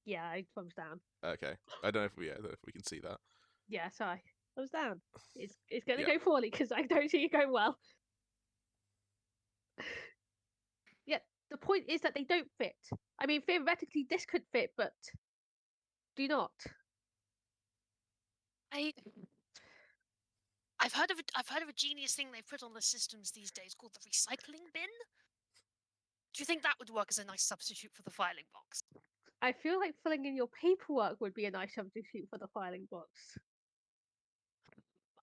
yeah, thumbs down. Okay, I don't know if we can see that. Yeah, sorry, thumbs down. It's going to Yeah. go poorly because I don't see it going well. Yeah, the point is that they don't fit. I mean, theoretically, this could fit, but do not. I've heard of a genius thing they've put on the systems these days called the recycling bin. Do you think that would work as a nice substitute for the filing box? I feel like filling in your paperwork would be a nice substitute for the filing box.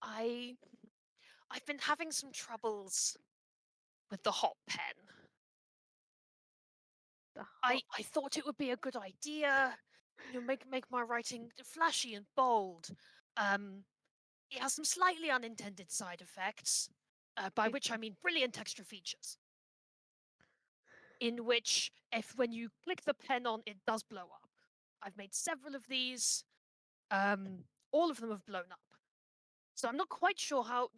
I've been having some troubles with the hot pen. I thought it would be a good idea, make my writing flashy and bold. It has some slightly unintended side effects, by which I mean brilliant extra features. In which, when you click the pen on, it does blow up. I've made several of these. All of them have blown up. So I'm not quite sure how.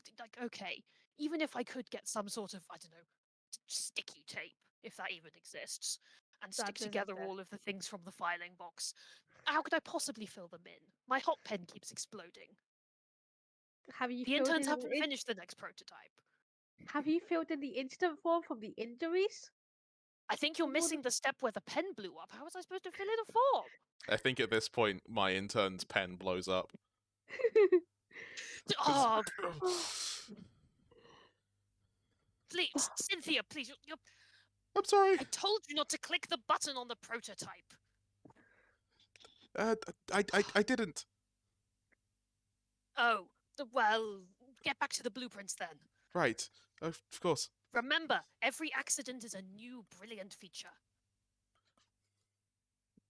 Okay, even if I could get some sort of, I don't know, sticky tape, if that even exists, and stick together all of the things from the filing box, how could I possibly fill them in? My hot pen keeps exploding. Have you? The interns haven't finished the next prototype. Have you filled in the instant form from the injuries? I think you're missing the step where the pen blew up. How was I supposed to fill in a form? I think at this point, my intern's pen blows up. Oh. Please, Cynthia, please. I'm sorry. I told you not to click the button on the prototype. I didn't. Oh, well, get back to the blueprints then. Right. Of course. Remember, every accident is a new brilliant feature.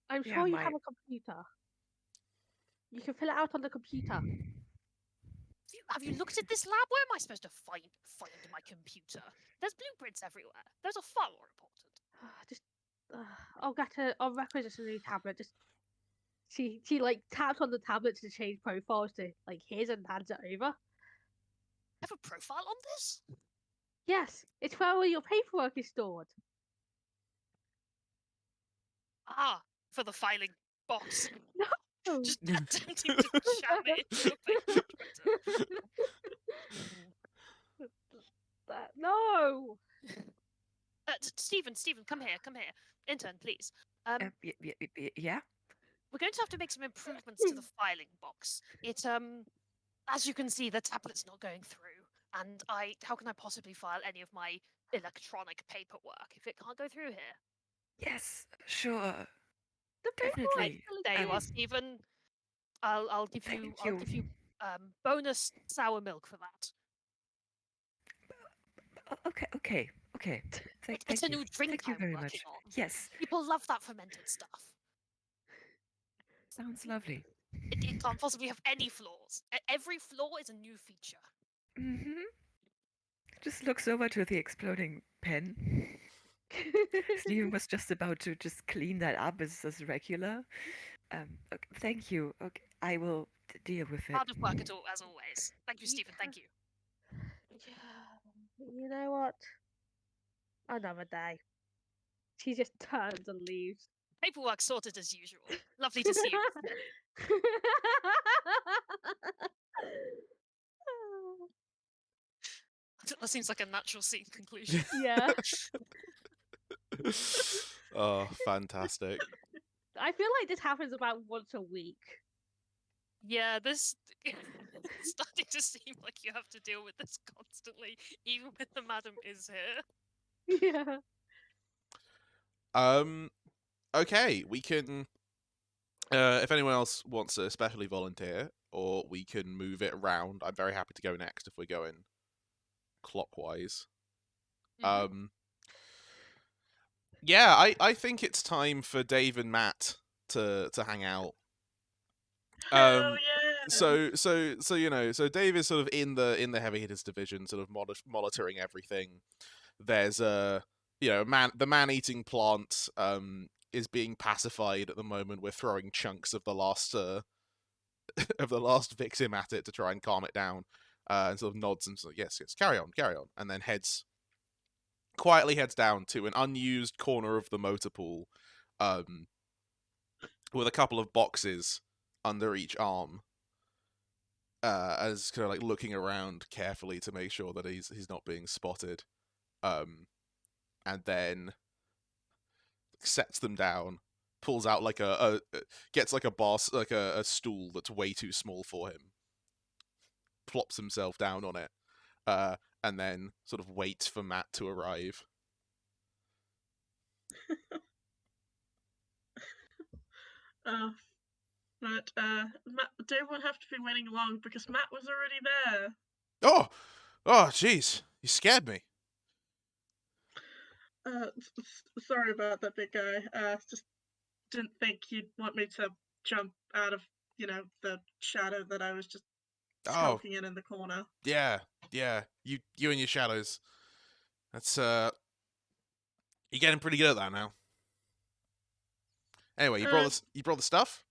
I'm sure you have a computer. You can fill it out on the computer. Have you looked at this lab? Where am I supposed to find my computer? There's blueprints everywhere. Those are far more important. I'll requisition a new tablet. She like taps on the tablet to change profiles to like his and hands it over. Have a profile on this? Yes, it's where all your paperwork is stored. Ah, for the filing box. No. Just attempting to jam it into a paper printer. No. Stephen, come here. Intern, please. Yeah? We're going to have to make some improvements to the filing box. It, as you can see, the tablet's not going through. And how can I possibly file any of my electronic paperwork if it can't go through here? Yes, sure. The Definitely. There you are, Stephen. I'll give you bonus sour milk for that. Okay. It's a new drink Thank you very much. on. Yes. People love that fermented stuff. Sounds lovely. It can't possibly have any flaws. Every flaw is a new feature. Mm-hmm. Just looks over to the exploding pen. Stephen was just about to just clean that up as regular. Okay, thank you. Okay, I will deal with it. Hard of work as always. Thank you, Stephen. Thank you. You know what? Another day. She just turns and leaves. Paperwork sorted as usual. Lovely to see you. That seems like a natural scene conclusion. Yeah. Oh, fantastic. I feel like this happens about once a week. Yeah, this it's starting to seem like you have to deal with this constantly, even when the madam is here. Yeah. Okay, we can. If anyone else wants to especially volunteer, or we can move it around. I'm very happy to go next if we're going clockwise. Mm-hmm. Yeah, I think it's time for Dave and Matt to hang out. Hell yeah! So Dave is sort of in the heavy hitters division, sort of monitoring everything. There's the man-eating plant is being pacified at the moment. We're throwing chunks of the last of the last victim at it to try and calm it down. and sort of nods and like, yes, carry on, and then quietly heads down to an unused corner of the motor pool, with a couple of boxes under each arm, as kind of like looking around carefully to make sure that he's not being spotted, and then sets them down, pulls out like gets like a boss, like a stool that's way too small for him, plops himself down on it, and then sort of waits for Matt to arrive. But Matt, Dave won't have to be waiting long because Matt was already there. Oh, jeez, you scared me. Sorry about that, big guy. Just didn't think you'd want me to jump out of, the shadow that I was just skulking in the corner. Yeah. You and your shadows. That's you're getting pretty good at that now. Anyway, you brought the stuff?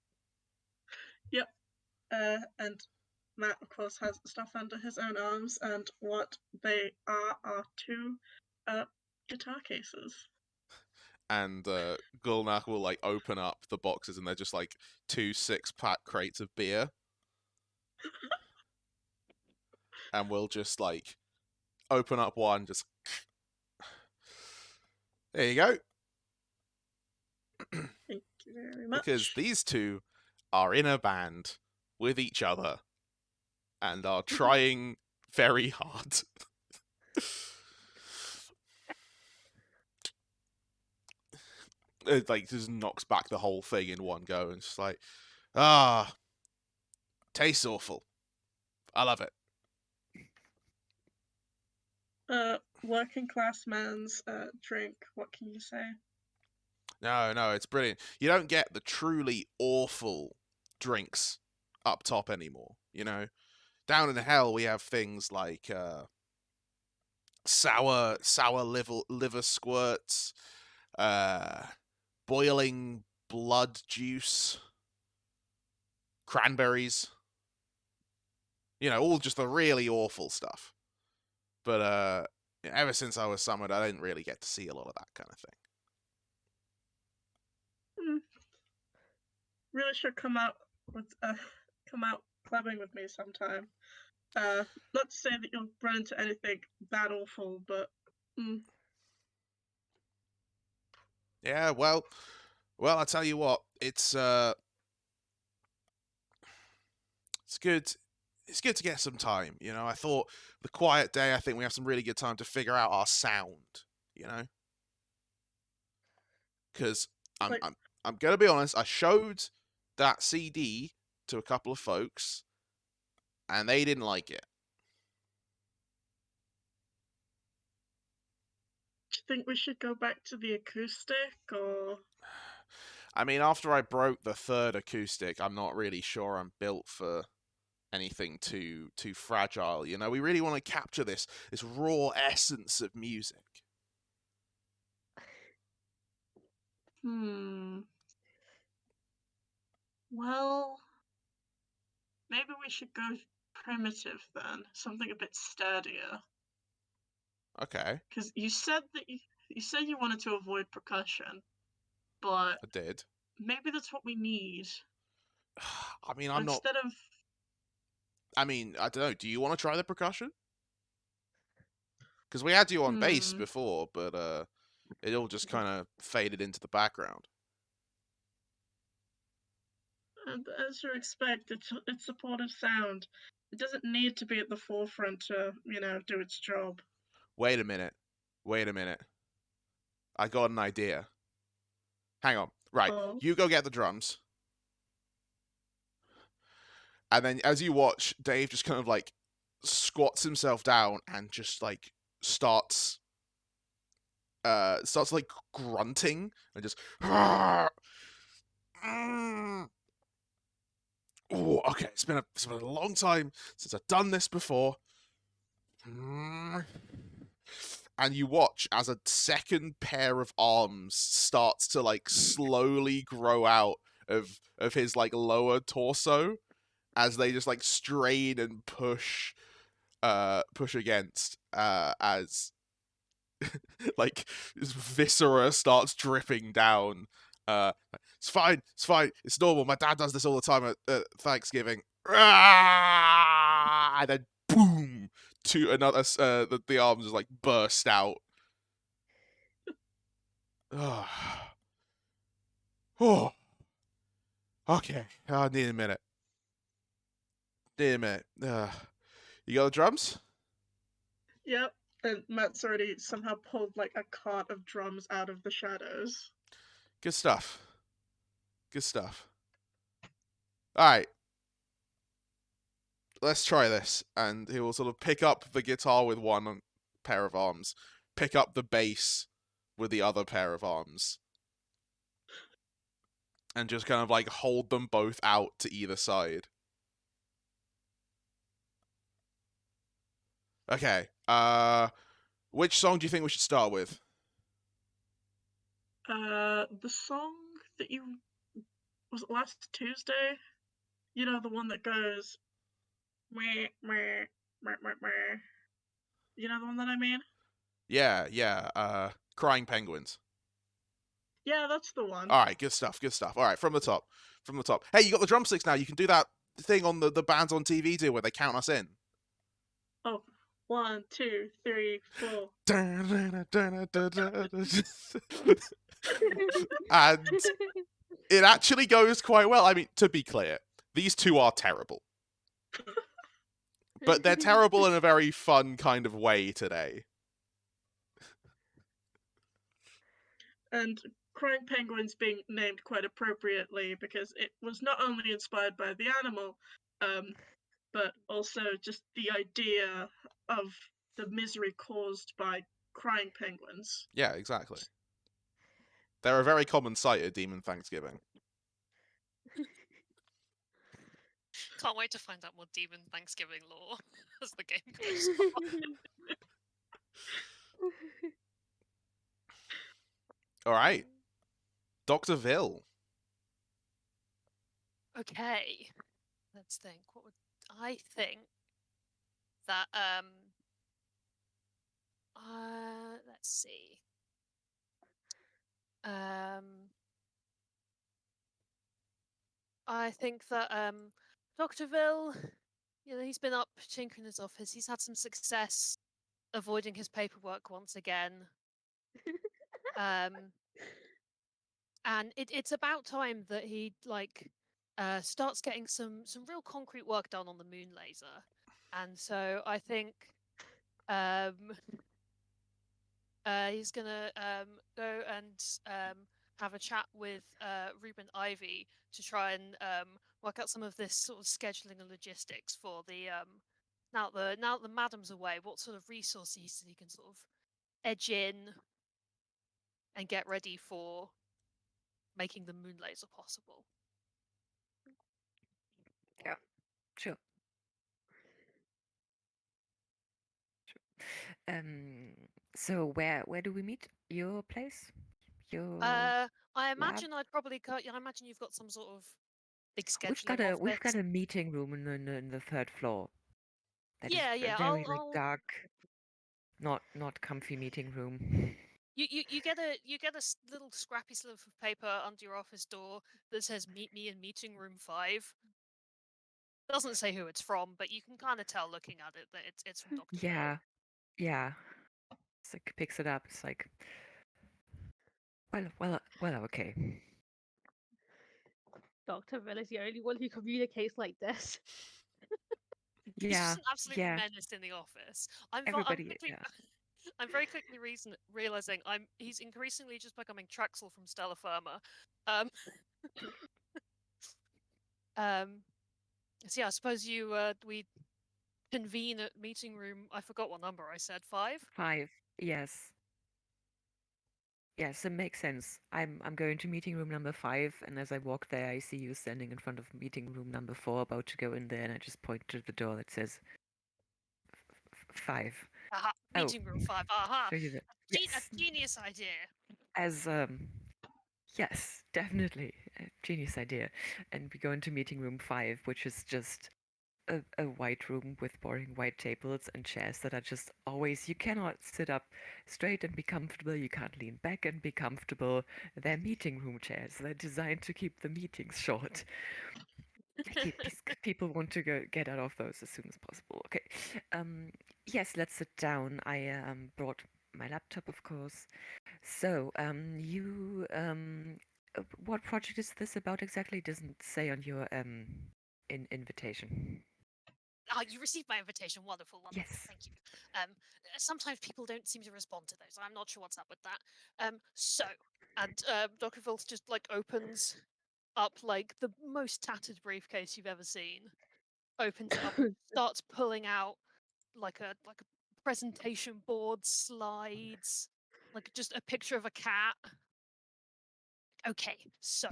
Yep. And Matt, of course, has stuff under his own arms, and what they are two guitar cases. And Gulnak will like open up the boxes, and they're just like 2 6-pack crates of beer. And we'll just like open up one, just there you go. Thank you very much. Because these two are in a band with each other and are trying very hard. It like just knocks back the whole thing in one go, and just like, tastes awful. I love it. Working class man's drink. What can you say? No, it's brilliant. You don't get the truly awful drinks up top anymore. Down in hell we have things like sour liver squirts, boiling blood juice, cranberries. All just the really awful stuff. But ever since I was summoned, I didn't really get to see a lot of that kind of thing. Really should come out clubbing with me sometime. Not to say that you'll run into anything that awful, but Yeah, well, I tell you what, it's good. It's good to get some time. I thought the quiet day, I think we have some really good time to figure out our sound. Because I'm gonna be honest, I showed that CD to a couple of folks, and they didn't like it. Do you think we should go back to the acoustic, or? I mean, after I broke the third acoustic, I'm not really sure I'm built for anything too fragile. We really want to capture this raw essence of music. Well, maybe we should go primitive then, something a bit sturdier. Okay. Because you said you wanted to avoid percussion, but I did. Maybe that's what we need. I mean, I don't know. Do you want to try the percussion? Because we had you on bass before, but it all just kind of faded into the background. And as you expect, it's supportive sound. It doesn't need to be at the forefront to, do its job. Wait a minute. I got an idea. Hang on. Right. You go get the drums. And then as you watch, Dave just kind of like squats himself down and just like starts like grunting and just Oh, okay. It's been a long time since I've done this before. And you watch as a second pair of arms starts to like slowly grow out of his like lower torso as they just like strain and push push against as like viscera starts dripping down. It's fine, it's normal. My dad does this all the time at Thanksgiving. And then boom, to another. The arms just like burst out. Oh, okay. I need a minute. You got the drums? Yep. And Matt's already somehow pulled like a cart of drums out of the shadows. Good stuff. Alright. Let's try this. And he will sort of pick up the guitar with one pair of arms, pick up the bass with the other pair of arms, and just kind of like hold them both out to either side. Okay. Which song do you think we should start with? The song that was it last Tuesday? You know, the one that goes meh meh meh meh meh. You know the one that I mean? Yeah. Crying Penguins. Yeah, that's the one. Alright, good stuff. Alright, from the top. Hey, you got the drumsticks now. You can do that thing on the bands on TV do where they count us in. Oh, 1, 2, 3, 4. And it actually goes quite well. I mean, to be clear, these two are terrible. But they're terrible in a very fun kind of way today. And Crying Penguins being named quite appropriately because it was not only inspired by the animal, but also just the idea of the misery caused by crying penguins. Yeah, exactly. They're a very common sight at Demon Thanksgiving. Can't wait to find out more Demon Thanksgiving lore as the game goes on. Alright. Dr. Vil. Okay. Let's think. What would I think that let's see. I think that Dr. Vil, he's been up tinkering in his office. He's had some success avoiding his paperwork once again. And it's about time that he starts getting some real concrete work done on the moon laser. And so I think he's gonna go and have a chat with Ruben Ivy to try and work out some of this sort of scheduling and logistics for the now that the madam's away, what sort of resources he can sort of edge in and get ready for making the moon laser possible. Yeah, sure. So where do we meet? Your place? Your I imagine I'd probably I imagine you've got some sort of big scheduling we've got a meeting room in the third floor. That is very like dark, not comfy meeting room. You get a little scrappy slip of paper under your office door that says "Meet me in meeting room 5." Doesn't say who it's from, but you can kind of tell looking at it that it's from Dr. Yeah, yeah. It's like picks it up. It's like, well, okay. Dr. Vil is the only one who communicates like this. He's Yeah, just an absolute yeah. menace in the office. I'm very quickly realizing he's increasingly just becoming Trexel from Stella Firma. So yeah, I suppose we convene at meeting room. I forgot what number I said. 5. 5. Yes. Yes, it makes sense. I'm going to meeting room number 5, and as I walk there, I see you standing in front of meeting room number 4, about to go in there, and I just point to the door that says 5. Aha, meeting room 5. Aha, Show you that. Yes. A genius idea. As yes, definitely a genius idea. And we go into meeting room 5, which is just a white room with boring white tables and chairs that are just always, you cannot sit up straight and be comfortable, you can't lean back and be comfortable. They're meeting room chairs. They're designed to keep the meetings short. These people want to get out of those as soon as possible. Okay. Yes, let's sit down. I brought my laptop, of course. So, what project is this about exactly? It doesn't say on your invitation. You received my invitation. Wonderful, wonderful. Yes. Thank you. Sometimes people don't seem to respond to those. I'm not sure what's up with that. And Dr. Vills just like opens up like the most tattered briefcase you've ever seen. Opens it up, starts pulling out like a presentation board, slides, like just a picture of a cat. Okay, so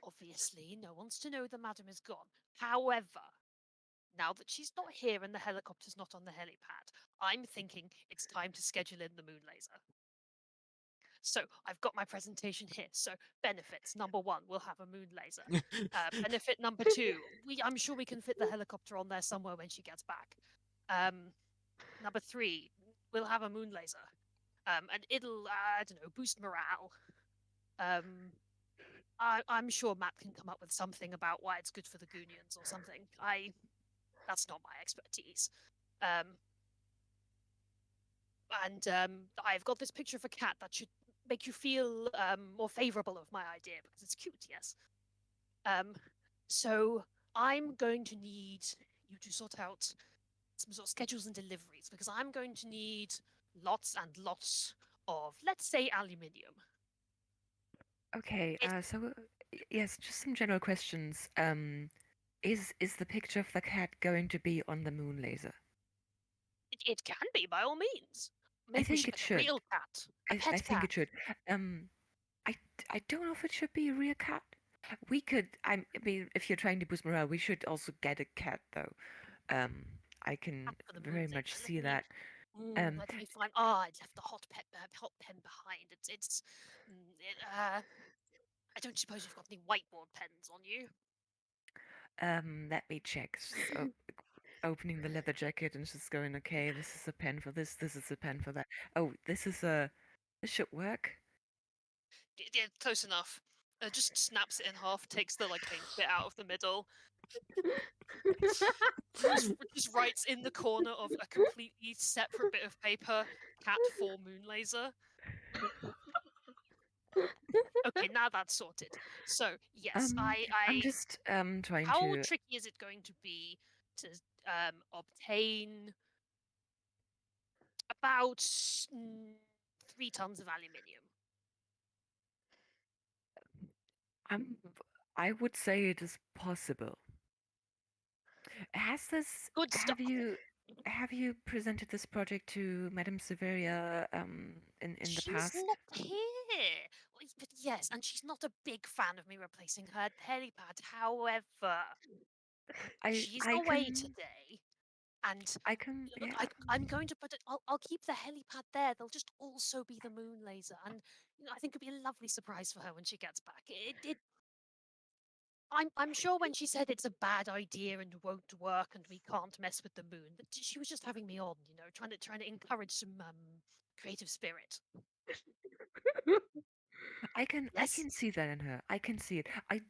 obviously no one's to know the madam is gone. However, now that she's not here and the helicopter's not on the helipad, I'm thinking it's time to schedule in the moon laser. So I've got my presentation here. So benefits, number 1, we'll have a moon laser. Benefit number 2, I'm sure we can fit the helicopter on there somewhere when she gets back. Number 3, we'll have a moon laser. And it'll, I don't know, boost morale. I'm sure Matt can come up with something about why it's good for the Goonians or something. That's not my expertise. I've got this picture of a cat that should make you feel more favorable of my idea because it's cute, yes. So I'm going to need you to sort out some sort of schedules and deliveries because I'm going to need lots and lots of, let's say, aluminium. Okay, so yes, just some general questions. Is the picture of the cat going to be on the moon laser? It can be, by all means. Maybe I think it a should. real cat. A pet I think cat. it should. I don't know if it should be a real cat. We could. I mean, if you're trying to boost morale, we should also get a cat, though. I can very much see that. Let me find. Oh, I left the hot pen behind. I don't suppose you've got any whiteboard pens on you. Let me check. So, opening the leather jacket and just going, okay, this is a pen for this. This is a pen for that. Oh, this should work. Yeah, close enough. Just snaps it in half, takes the ink bit out of the middle. just writes in the corner of a completely separate bit of paper, cat for moon laser. Okay, now that's sorted. So yes, I'm just trying how to. tricky is it going to be to obtain about 3 tons of aluminium? I would say it is possible. Has this? Good stuff. Have you presented this project to Madame Severia in the past? She's not here. But yes, and she's not a big fan of me replacing her helipad. However, she's away today, and I'm going to put it. I'll keep the helipad there. There'll just also be the moon laser, and I think it'll be a lovely surprise for her when she gets back. I'm sure when she said it's a bad idea and won't work and we can't mess with the moon, that she was just having me on, trying to encourage some creative spirit. I can see that in her. I can see it. I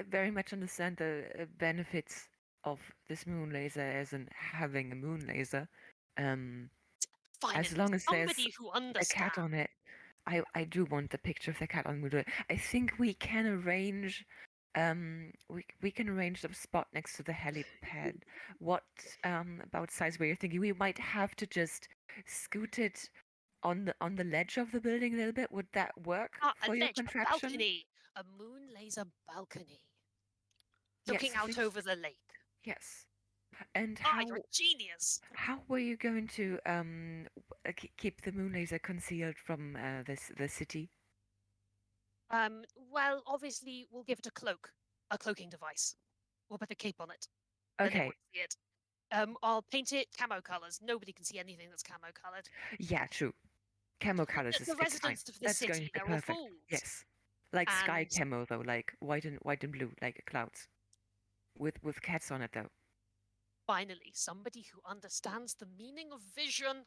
very much understand the benefits of this moon laser as in having a moon laser. As long as there's a cat on it, I do want the picture of the cat on the moon. I think we can arrange. We can arrange the spot next to the helipad. What about size were you thinking? We might have to just scoot it on the ledge of the building a little bit. Would that work for your contraption? Balcony, a moon laser balcony, looking out over the lake. Yes. And you're a genius. How were you going to keep the moon laser concealed from the city? Well, obviously, we'll give it a cloaking device. We'll put a cape on it. Okay. Then they won't see it. I'll paint it camo colors. Nobody can see anything that's camo colored. Yeah, true. Camo colors the residents of the That's city, going to be they're perfect. all fools. Yes, like sky camo though, like white and blue, like clouds, with cats on it though. Finally, somebody who understands the meaning of vision.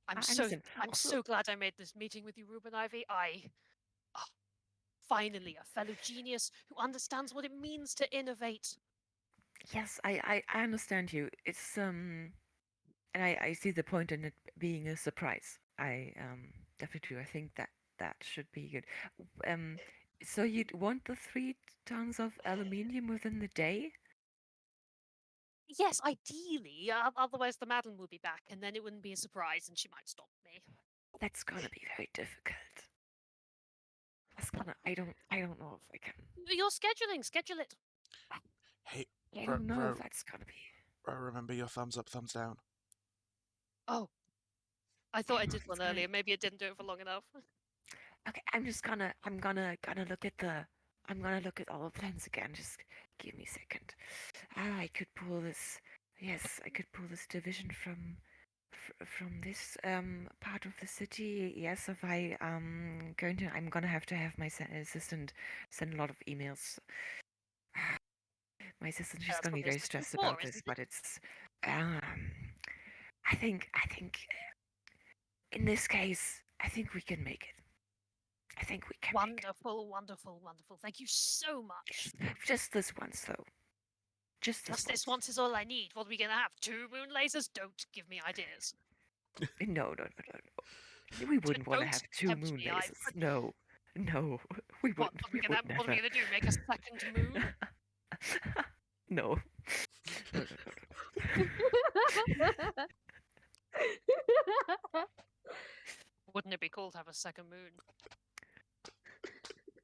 I'm I so understand. I'm Also, so glad I made this meeting with you, Ruben Ivy. Finally, a fellow genius who understands what it means to innovate. yes, I understand you. It's and I see the point in it being a surprise. I definitely do. I think that should be good. Um, so you'd want the 3 tons of aluminium within the day? Yes, ideally. Otherwise, the Madeline will be back, and then it wouldn't be a surprise, and she might stop me. That's gonna be very difficult. I don't know if I can. You're scheduling. Schedule it. Hey, I don't know if that's gonna be. remember your thumbs up, thumbs down. Oh, I thought I did It's one gonna- earlier. Maybe it didn't do it for long enough. Okay, I'm gonna look at all the plans again. Just give me a second. I could pull this. Yes, I could pull this division from this part of the city. Yes, if I'm gonna have to have my assistant send a lot of emails. My assistant, she's That's gonna what be the very assistant's stressed about for, this, isn't but it? it's I think in this case, I think we can make it. I think we can make Wonderful, wonderful, wonderful. Thank you so much. it. Just this once, though. Just This once is all I need. What are we gonna have? 2 moon lasers? Don't give me ideas. No. We wouldn't want to Don't have 2 tempt moon me. lasers. No, we What? wouldn't. What are we gonna do? Make a second moon? No. Wouldn't it be cool to have a second moon?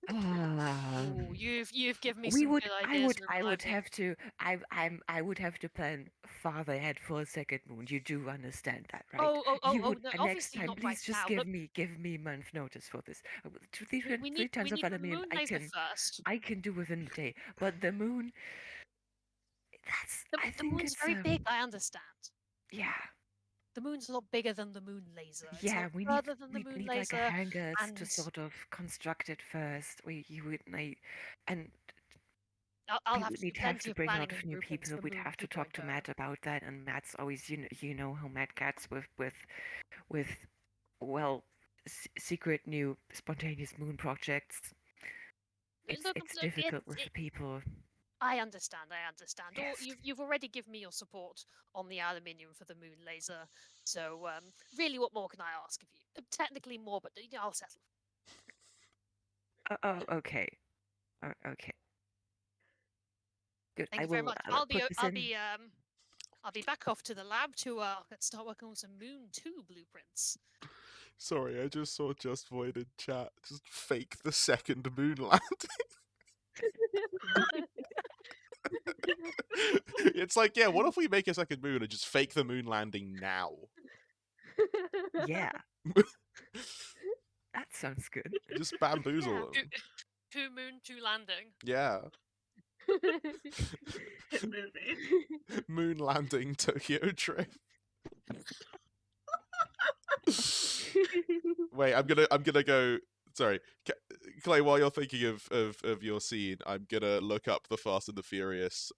Um, Ooh, you've given me some good ideas. I would Ruben Ivy. I would have to plan farther ahead for a second moon. You do understand that, right? You would No, next obviously time, not please right just now. give me a month notice for this. We 3 need tons of the aluminium, moon laser first. I can do within the day. But the moon, I The think moon's it's very big. I understand. yeah. The moon's a lot bigger than the moon laser. It's a Yeah, lot we further than the moon need like a laser, hangars to and sort of construct it first. You would need, and I'll we have would to do need to plenty of bring a lot planning of in new Ruben's people. the We'd Moon have to talk to 2.0. Matt about that, and Matt's always, you know how Matt gets with well, secret new spontaneous moon projects. It's difficult with the people. I understand. Or Yes. you've already given me your support on the aluminium for the moon laser. So really, what more can I ask of you? Technically more, but I'll settle. Oh, okay. Okay. Good. Thank I you very will much. put this in. I'll be back off to the lab to start working on some Moon 2 blueprints. Sorry, I just saw Just Void in chat. Just fake the second moon landing. It's like, yeah, what if we make a second moon and just fake the moon landing now? Yeah. That sounds good. Just bamboozle them. 2 moon, 2 landing. Yeah. Hit movie. Moon landing Tokyo Drift. Wait, I'm gonna go. Sorry, Clay. While you're thinking of your scene, I'm gonna look up the Fast and the Furious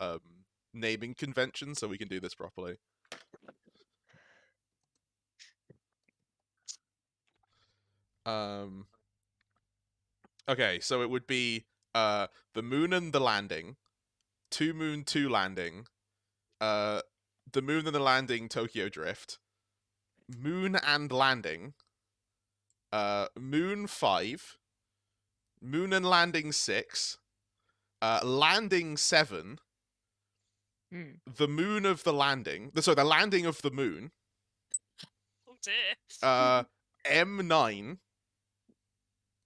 naming convention so we can do this properly. Okay, so it would be the moon and the landing, 2 moon 2 landing, the moon and the landing Tokyo Drift, moon and landing, moon 5, moon and landing 6, landing 7, the moon of the landing, sorry, the landing of the moon, Oh dear. M9,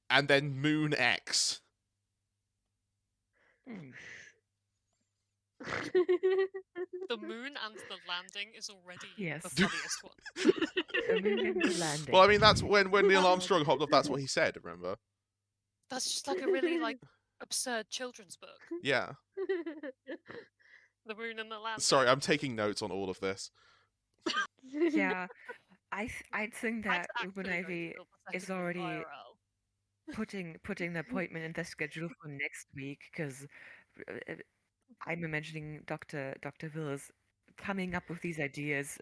and then moon X. The moon and the landing is already Yes. the funniest one. The moon and the landing. Well, I mean, that's when Neil Armstrong hopped off, that's what he said, remember? That's just like a really absurd children's book. Yeah. The moon and the landing. Sorry, I'm taking notes on all of this. Yeah, I think that I'd Ruben actually Ivy go for the is second moon already IRL. putting the appointment in the schedule for next week because I'm imagining Dr. Wills coming up with these ideas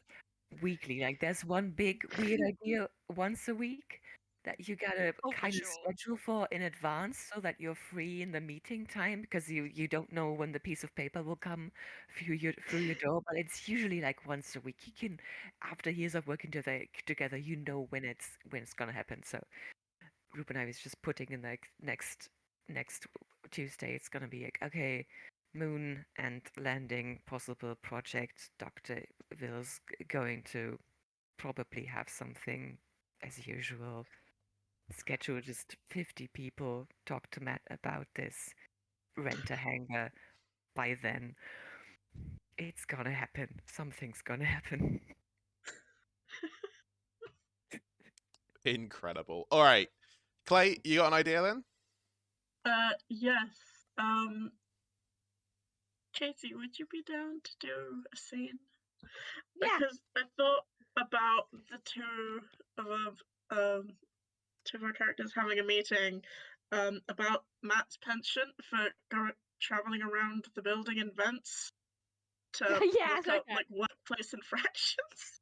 weekly. Like there's one big weird idea once a week that you gotta Oh, for kind of sure. schedule for in advance so that you're free in the meeting time because you don't know when the piece of paper will come through your door. But it's usually like once a week. You can, after years of working together, you know when it's gonna happen. So Rup and I was just putting in like next Tuesday. It's gonna be like, okay, moon and landing possible project. Dr. Will's going to probably have something as usual. Schedule just 50 people. Talk to Matt about this. Rent a hangar. By then, it's gonna happen. Something's gonna happen. Incredible. All right, Clay, you got an idea then? Yes. Casey, would you be down to do a scene? Yeah. Because I thought about the two of our characters having a meeting about Matt's penchant for traveling around the building in vents to Yes, look up okay. like workplace infractions.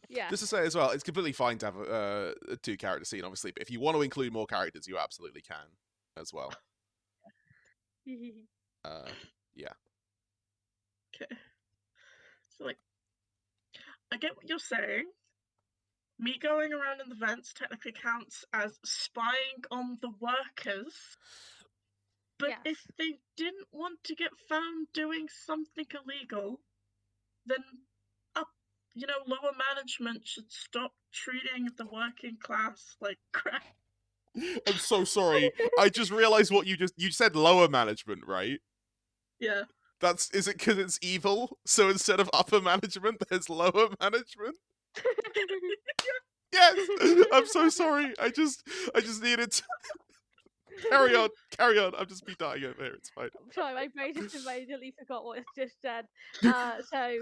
Yeah. Just to say as well, it's completely fine to have a two-character scene, obviously, but if you want to include more characters, you absolutely can as well. Yeah. Okay. So like, I get what you're saying. Me going around in the vents technically counts as spying on the workers. But Yes. if they didn't want to get found doing something illegal, then lower management should stop treating the working class like crap. I'm so sorry. I just realized what you said lower management, right? Yeah. Is it because it's evil? So instead of upper management, there's lower management? Yes! I'm so sorry. I just needed to carry on. I'm just be dying over here. It's fine. I'm sorry, my brain just immediately forgot what it just said. I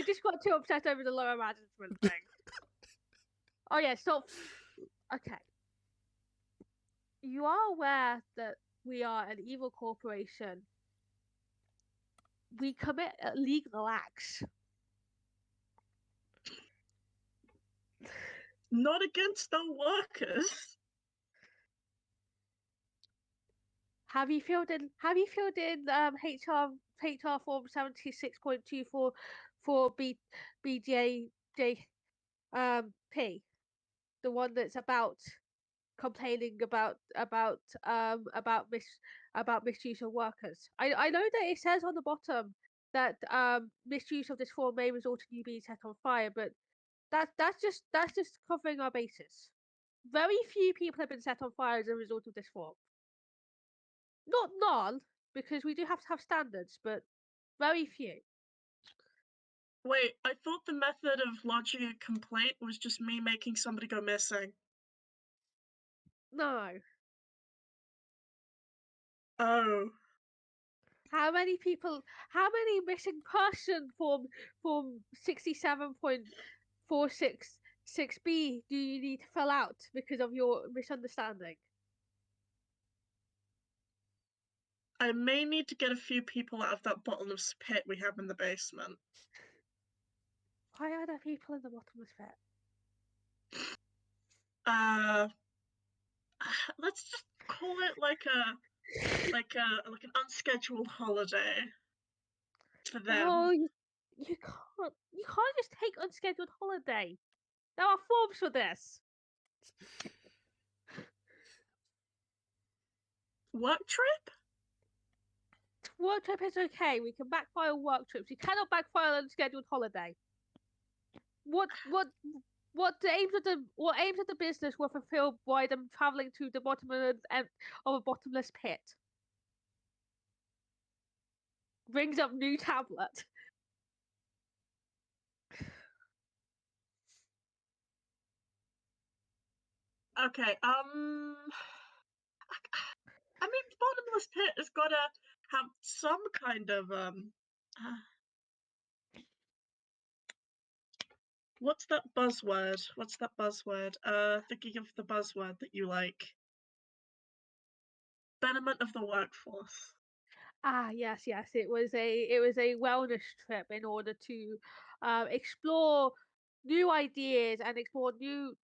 just got too upset over the lower management thing. Oh yeah, stop. Okay. You are aware that we are an evil corporation. We commit illegal acts. Not against the workers. Have you filled in HR form 76.24 for BJJ P, the one that's about complaining about misuse of workers. I know that it says on the bottom that misuse of this form may result in you being set on fire, but that's just covering our bases. Very few people have been set on fire as a result of this form. Not none, because we do have to have standards, but very few. Wait, I thought the method of lodging a complaint was just me making somebody go missing. No. Oh. How many missing person form 67.466B do you need to fill out because of your misunderstanding? I may need to get a few people out of that bottomless pit we have in the basement. Why are there people in the bottomless pit? Let's just call it like an unscheduled holiday for them. Oh, you can't just take unscheduled holiday. There are forms for this. Work trip? Work trip is okay. We can backfire work trips. You cannot backfire unscheduled holiday. What aims of the business were fulfilled by them traveling to the bottom of a bottomless pit? Brings up new tablet. Okay, I mean, bottomless pit has gotta have some kind of, what's that buzzword? Thinking of the buzzword that you like. Betterment of the workforce. Yes, yes. It was a wellness trip in order to explore new ideas and explore new.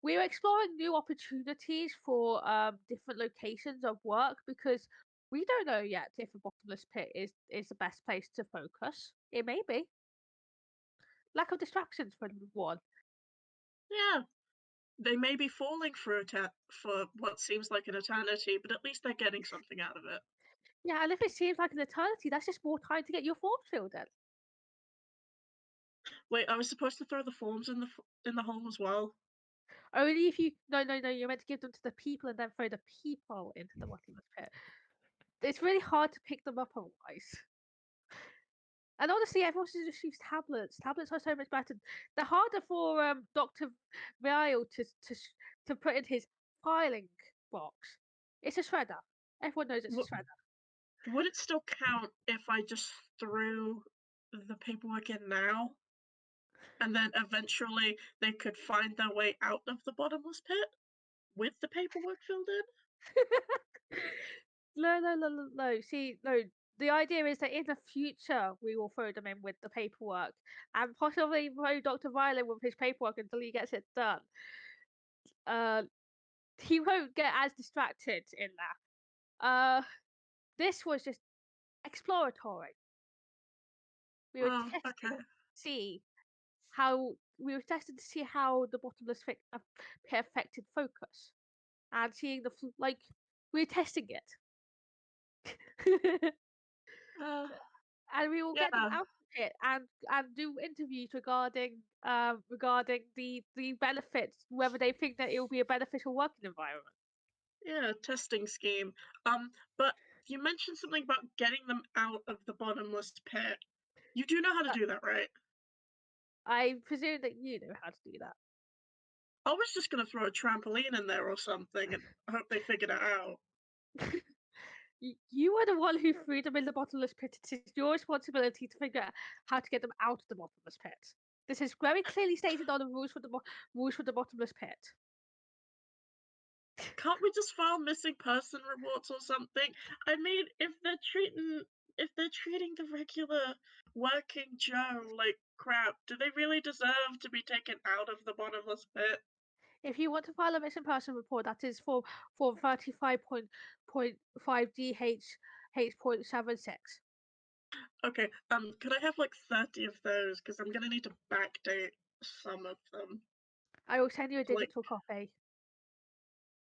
We were exploring new opportunities for different locations of work because we don't know yet if a bottomless pit is the best place to focus. It may be lack of distractions for one. Yeah, they may be falling for for what seems like an eternity, but at least they're getting something out of it. Yeah, and if it seems like an eternity, that's just more time to get your forms filled in. Wait, I was supposed to throw the forms in the hole as well. Only if you no, you're meant to give them to the people and then throw the people into the bottomless pit. It's really hard to pick them up otherwise. And honestly, everyone should just use tablets. Tablets are so much better. They're harder for Dr. Vile to put in his filing box. It's a shredder. Everyone knows it's a shredder. Would it still count if I just threw the paperwork in now? And then eventually they could find their way out of the bottomless pit with the paperwork filled in? No. See, no. The idea is that in the future we will throw them in with the paperwork, and possibly throw Dr. Violet with his paperwork until he gets it done. He won't get as distracted in that. This was just exploratory. We were testing to see how the bottomless pit affected focus, and seeing we were testing it. And we will get them out of it and do interviews regarding the benefits, whether they think that it will be a beneficial working environment. Yeah, testing scheme. But you mentioned something about getting them out of the bottomless pit. You do know how to do that, right? I presume that you know how to do that. I was just gonna throw a trampoline in there or something and hope they figured it out. You were the one who threw them in the bottomless pit. It is your responsibility to figure out how to get them out of the bottomless pit. This is very clearly stated on the rules for the bottomless pit. Can't we just file missing person reports or something? I mean, if they're treating the regular working Joe like crap, do they really deserve to be taken out of the bottomless pit? If you want to file a missing person report, that is for 35.5 DH.76. Okay, could I have like 30 of those? Because I'm gonna need to backdate some of them. I will send you a digital copy.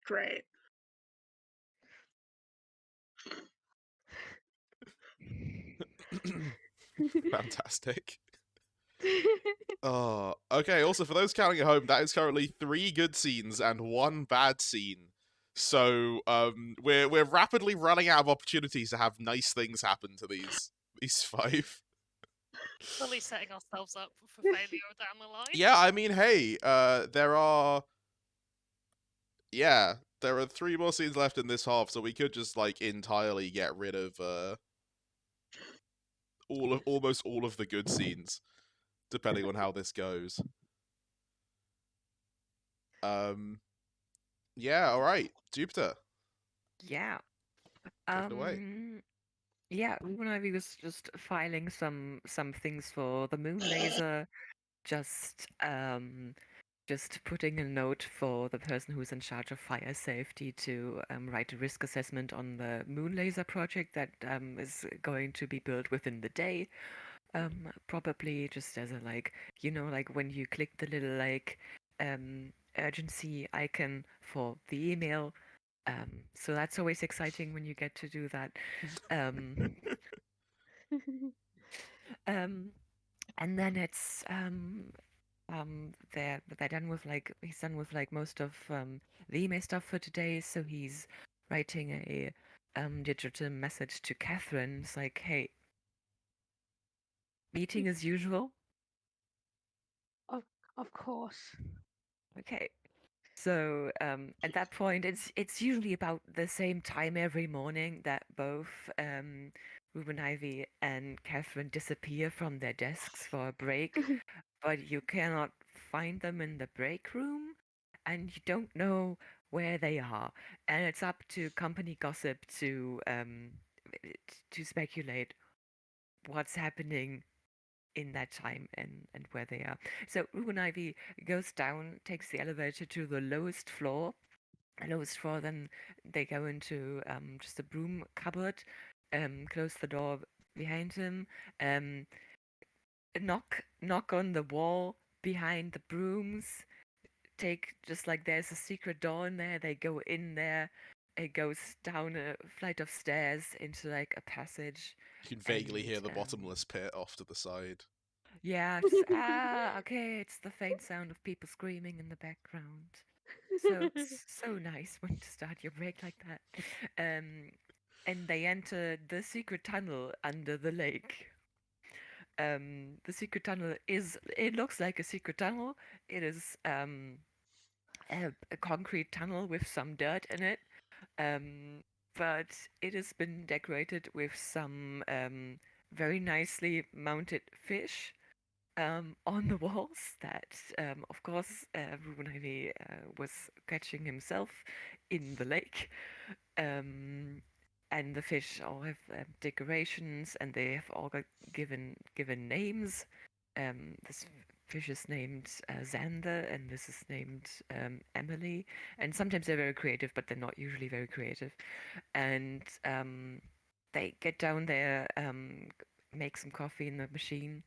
Great. Fantastic. Oh, okay. Also, for those counting at home, that is currently 3 good scenes and 1 bad scene. So, we're rapidly running out of opportunities to have nice things happen to these 5. Fully setting ourselves up for failure down the line. Yeah, I mean, hey, there are 3 more scenes left in this half, so we could just entirely get rid of almost all of the good scenes, depending on how this goes. Yeah, all right, Jupiter. Yeah. Take it away. Yeah, when I was just filing some things for the moon laser, just putting a note for the person who's in charge of fire safety to write a risk assessment on the moon laser project that is going to be built within the day. Probably just as a when you click the little urgency icon for the email. So that's always exciting when you get to do that. And then it's they're done with he's done with most of the email stuff for today. So he's writing a digital message to Catherine. It's like, hey, meeting as usual. Of course. Okay. So at that point, it's usually about the same time every morning that both Ruben Ivy and Catherine disappear from their desks for a break, but you cannot find them in the break room, and you don't know where they are. And it's up to company gossip to to speculate what's happening in that time and where they are. So Ruben Ivy goes down, takes the elevator to the lowest floor. Lowest floor, then they go into just a broom cupboard, close the door behind him, knock on the wall behind the brooms, take just like there's a secret door in there, they go in there, it goes down a flight of stairs into like a passage. You can vaguely and hear the bottomless pit off to the side. yeah, just okay, it's the faint sound of people screaming in the background. So so nice when to start your break like that. And they enter the secret tunnel under the lake. The secret tunnel it looks like a secret tunnel. It is a concrete tunnel with some dirt in it. But it has been decorated with some very nicely mounted fish on the walls that, of course, Ruben Ivy was catching himself in the lake. And the fish all have decorations, and they have all got given names. This fish is named Xander, and this is named Emily. And sometimes they're very creative, but they're not usually very creative. And they get down there, make some coffee in the machine,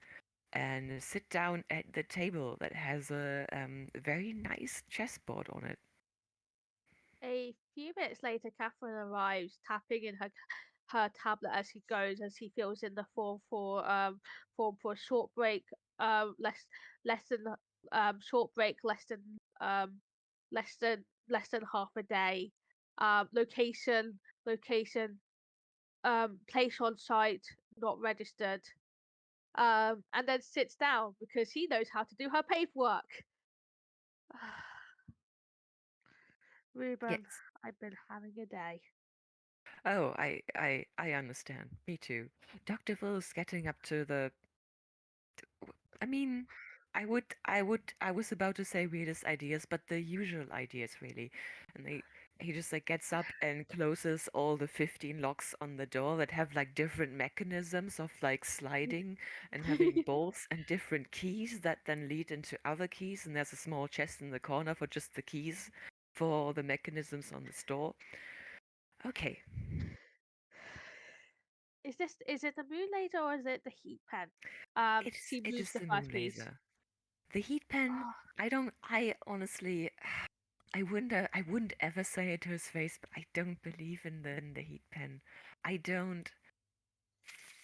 and sit down at the table that has a very nice chessboard on it. A few minutes later, Catherine arrives, tapping in her tablet as he goes, as he fills in the form for a short break, less than short break, less than half a day, location, place on site, not registered, and then sits down because he knows how to do her paperwork. Ruben, Yes. I've been having a day. Oh, I understand. Me too. Dr. Will's getting up to the. I mean, I was about to say weirdest ideas, but the usual ideas really. And he just like gets up and closes all the 15 locks on the door that have like different mechanisms of like sliding and having bolts and different keys that then lead into other keys. And there's a small chest in the corner for just the keys for the mechanisms on the store. Okay. Is it the moon laser or is it the heat pen? She It moves is the the moon first piece. laser. The heat pen, Oh, I honestly, I wouldn't ever say it to his face, but I don't believe in the heat pen. I don't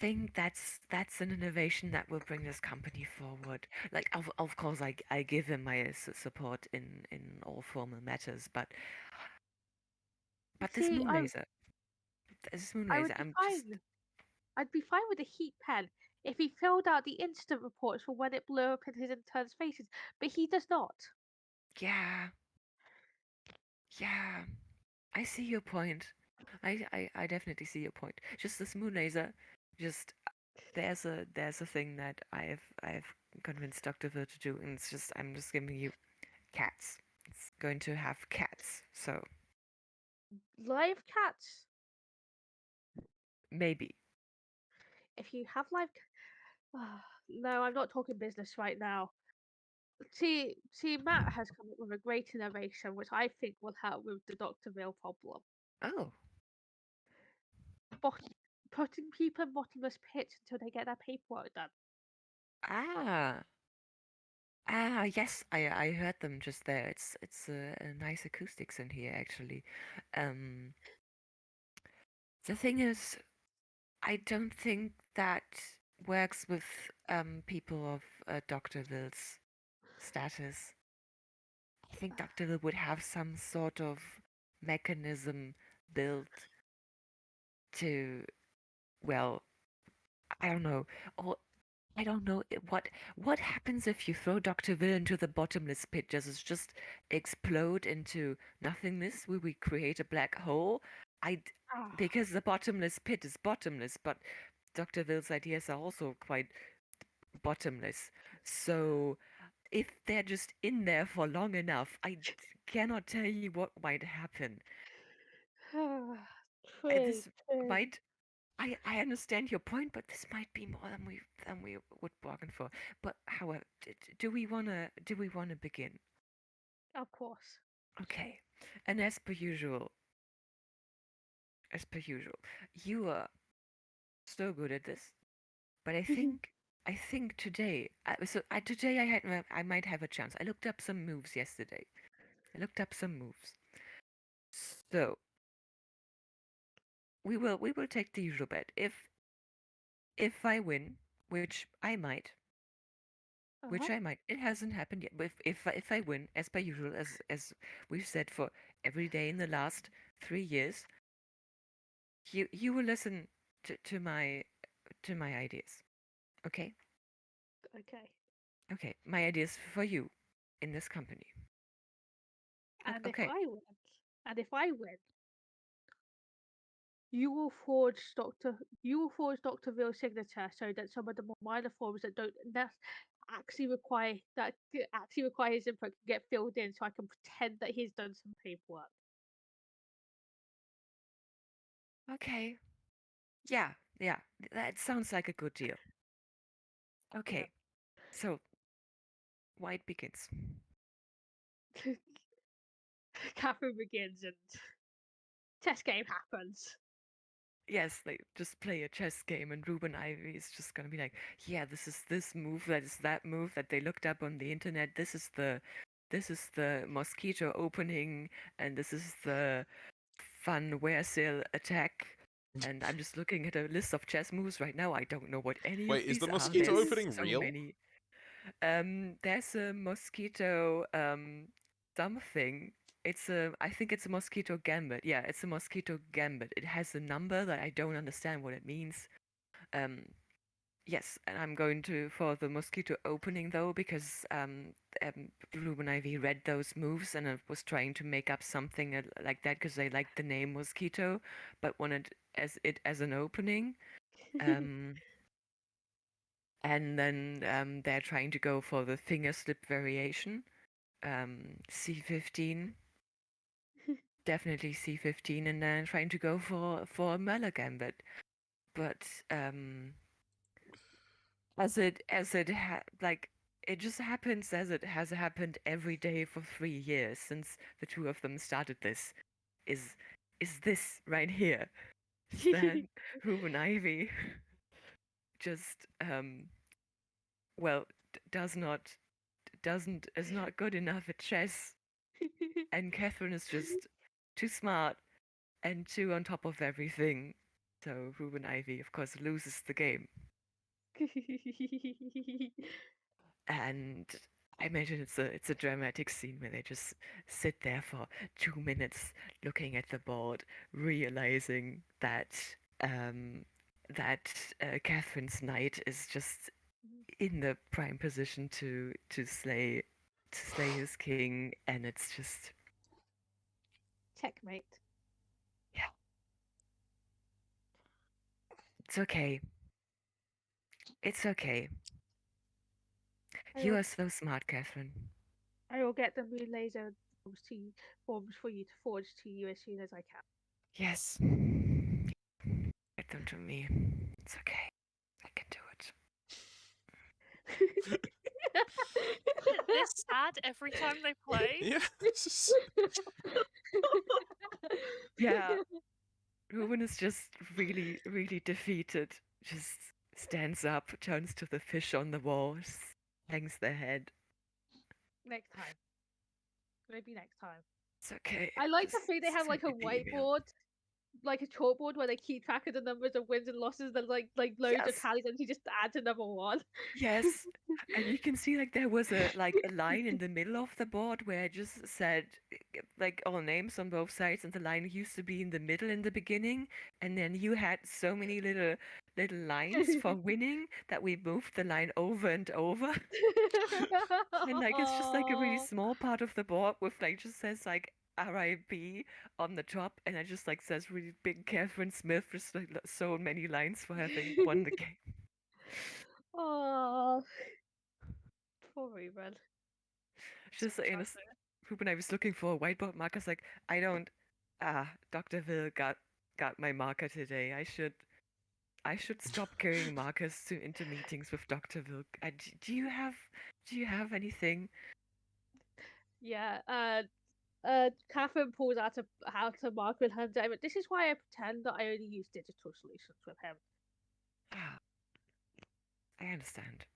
think that's an innovation that will bring this company forward. Like, of course, I give him my support in all formal matters, but see, this moon I laser, would be I'm just fine. I'd be fine with the heat pen if he filled out the incident reports for when it blew up in his interns' faces, but he does not. yeah, yeah. I see your point. I definitely see your point. Just this moon laser, just there's a thing that I've convinced Dr. Ver to do, and it's just I'm just giving you cats. It's going to have cats, so Live cats. maybe. If you have live, no, I'm not talking business right now. See, Matt has come up with a great innovation, which I think will help with the Doctorville problem. Oh, Bot- Putting people in bottomless pits until they get their paperwork done. ah, yes, I heard them just there. It's a nice acoustics in here actually. Um, the thing is, I don't think that works with people of Dr. Will's status. I think Dr. Will would have some sort of mechanism built to, well, I don't know, or I don't know what happens if you throw Dr. Will into the bottomless pit? Does it just explode into nothingness? Will we create a black hole? I because the bottomless pit is bottomless, but Dr. Will's ideas are also quite bottomless. So if they're just in there for long enough, cannot tell you what might happen. True, This true. might I understand your point, but this might be more than we would bargain for. But however, do we wanna begin? Of course. Okay, and as per usual, you are so good at this. But I think today, today I might have a chance. I looked up some moves yesterday. So we will take the usual bet. If I win, which I might, it hasn't happened yet. But if I win, as per usual, as we've said for every day in the last 3 years, you will listen to my ideas. Okay? Okay. Okay, my ideas for you in this company. And Okay. if I win, you will forge Dr. Ville's signature so that some of the more minor forms that don't actually require his input can get filled in, so I can pretend that he's done some paperwork. Okay. Yeah, that sounds like a good deal. Okay, so White begins. Catherine begins and chess game happens. Yes, they just play a chess game, and Ruben Ivy is just gonna be like, yeah, this is this move, that is that move that they looked up on the internet. This is the mosquito opening, and this is the fun weresil attack. And I'm just looking at a list of chess moves right now. I don't know what any Wait, of is these the are. mosquito There's opening so real? many. There's a mosquito something. I think it's a mosquito gambit. Yeah, it's a mosquito gambit. It has a number that I don't understand what it means. Yes, and I'm going for the mosquito opening though, because Ruben Ivy read those moves and I was trying to make up something like that because they liked the name mosquito, but wanted as an opening. And then they're trying to go for the finger slip variation. C15. Definitely C15, and then trying to go for a Möller gambit. But it just happens as it has happened every day for 3 years since the two of them started this. Is this right here? Then Ruben Ivy just well is not good enough at chess, and Catherine is just too smart and too on top of everything. So Ruben Ivy, of course, loses the game. And I imagine it's a dramatic scene where they just sit there for 2 minutes looking at the board, realizing that Catherine's knight is just in the prime position to slay his king, and it's just checkmate. Yeah. It's okay. It's okay. You are so smart, Catherine. I will get the moon laser forms for you to forge to you as soon as I can. Yes. Get them to me. It's okay. I can do it. Is it this sad every time they play? Yes. Yeah. Ruben is just really, really defeated. Just stands up, turns to the fish on the wall, just hangs their head. Next time. Maybe next time. It's okay. I like to think they have like a whiteboard, like a chalkboard where they keep track of the numbers of wins and losses. There's like loads of tallies, and you just add to number one. Yes, and you can see like there was a line in the middle of the board where it just said like all names on both sides, and the line used to be in the middle in the beginning, and then you had so many little lines for winning that we moved the line over and over. And like it's just like a really small part of the board with like just says like RIP on the top, and it just like says really big Catherine Smith, just like so many lines for having won the game. Oh, poor Ruben. Just Ruben, I was looking for a whiteboard marker. Like I don't. Dr. Will got my marker today. I should I should stop carrying Marcus into meetings with Dr. Vilk. Do you have anything? Yeah. Catherine pulls out a marker and hands it over. This is why I pretend that I only use digital solutions with him. Ah, I understand.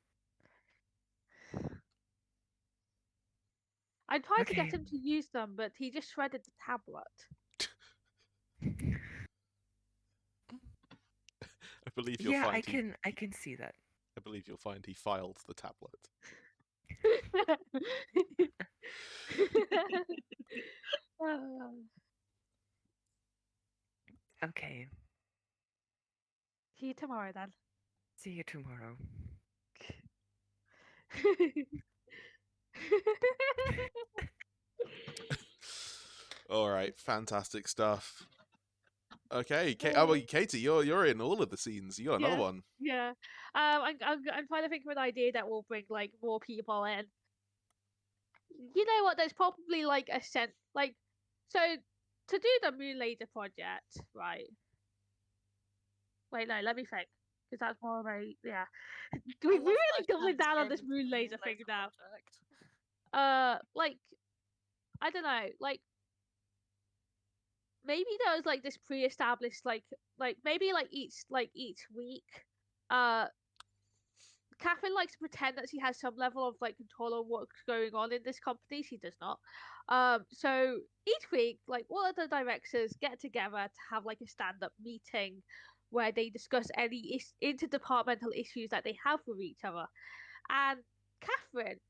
I tried to Okay. get him to use them, but he just shredded the tablet. I believe you'll Yeah, find I can see that. I believe you'll find he filed the tablet. Okay. See you tomorrow then. See you tomorrow. All right, fantastic stuff. Okay, well, Katie, you're in all of the scenes. You got another one. Yeah. I'm trying to think of an idea that will bring like more people in. You know what? There's probably like a sense like so to do the Moon Laser project, right? Wait, no, let me think. Because that's more of a We're really doubling down on this Moon Laser thing now. Like I don't know, like maybe there was like this pre-established like maybe like each week, Catherine likes to pretend that she has some level of like control on what's going on in this company. She does not. So each week, like all of the directors get together to have like a stand-up meeting where they discuss any interdepartmental issues that they have with each other. And Catherine,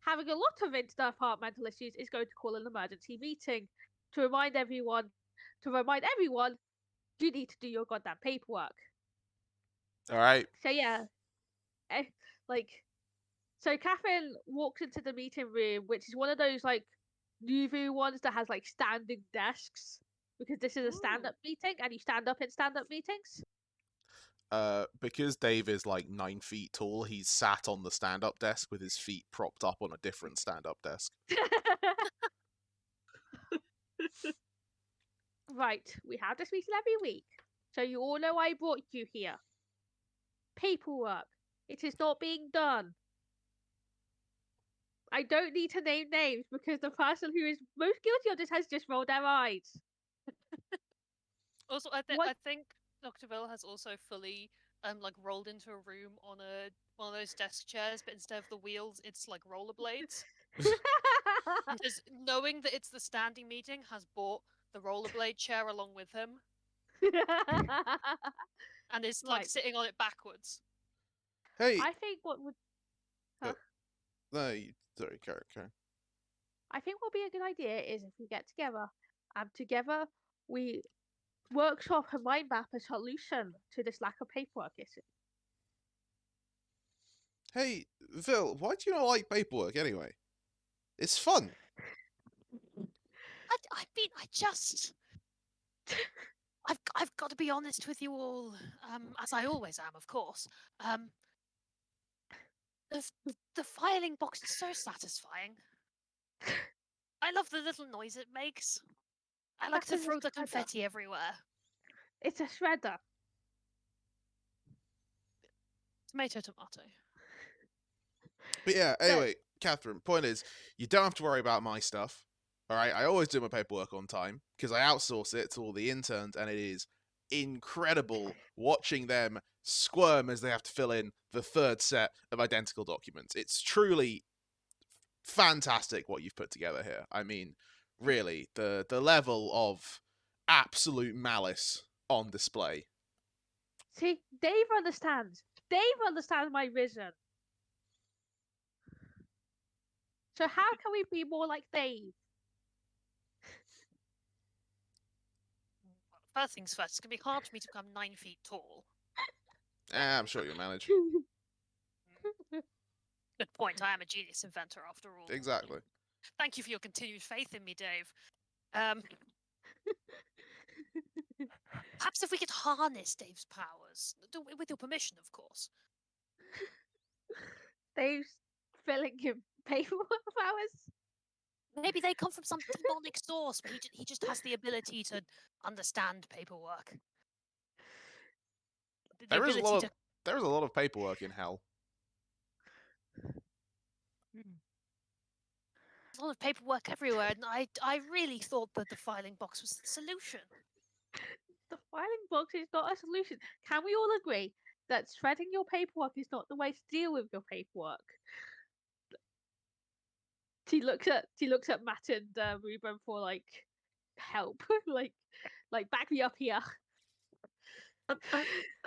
having a lot of interdepartmental issues, is going to call an emergency meeting to remind everyone you need to do your goddamn paperwork. All right. So yeah, like so Catherine walks into the meeting room, which is one of those like nouveau ones that has like standing desks because this is a stand-up meeting and you stand up in stand-up meetings. Because Dave is like 9 feet tall, he's sat on the stand-up desk with his feet propped up on a different stand-up desk. Right, we have this meeting every week, so you all know I brought you here. Paperwork. It is not being done. I don't need to name names because the person who is most guilty of this has just rolled their eyes. Also, I think Dr. Bill has also fully like rolled into a room on one of those desk chairs, but instead of the wheels, it's like rollerblades. And just knowing that it's the standing meeting, has bought the rollerblade chair along with him. And is like sitting on it backwards. Hey, I think what would sorry, Karen. I think what would be a good idea is if we get together and together we workshop and mind map a solution to this lack of paperwork issue. Hey, Phil, why do you not like paperwork anyway? It's fun. I mean, I've got to be honest with you all, as I always am, of course. The filing box is so satisfying. I love the little noise it makes. I like to throw the confetti everywhere. It's a shredder. Tomato, tomato. But yeah, anyway, Catherine, point is, you don't have to worry about my stuff. All right, I always do my paperwork on time because I outsource it to all the interns, and it is incredible watching them squirm as they have to fill in the third set of identical documents. It's truly fantastic what you've put together here. I mean, really, the level of absolute malice on display. See, Dave understands. Dave understands my vision. So how can we be more like Dave? First things first, it's going to be hard for me to become 9 feet tall. I'm sure you'll manage. Good point. I am a genius inventor after all. Exactly. Thank you for your continued faith in me, Dave. Perhaps if we could harness Dave's powers, with your permission, of course. Dave's filling him paperwork powers. Maybe they come from some demonic source, but he just has the ability to understand paperwork. the There is ability to. There is a lot of paperwork in hell. There's a lot of paperwork everywhere, and I really thought that the filing box was the solution. The filing box is not a solution. Can we all agree that shredding your paperwork is not the way to deal with your paperwork? She looks at Matt and Ruben for like help, like back me up here. I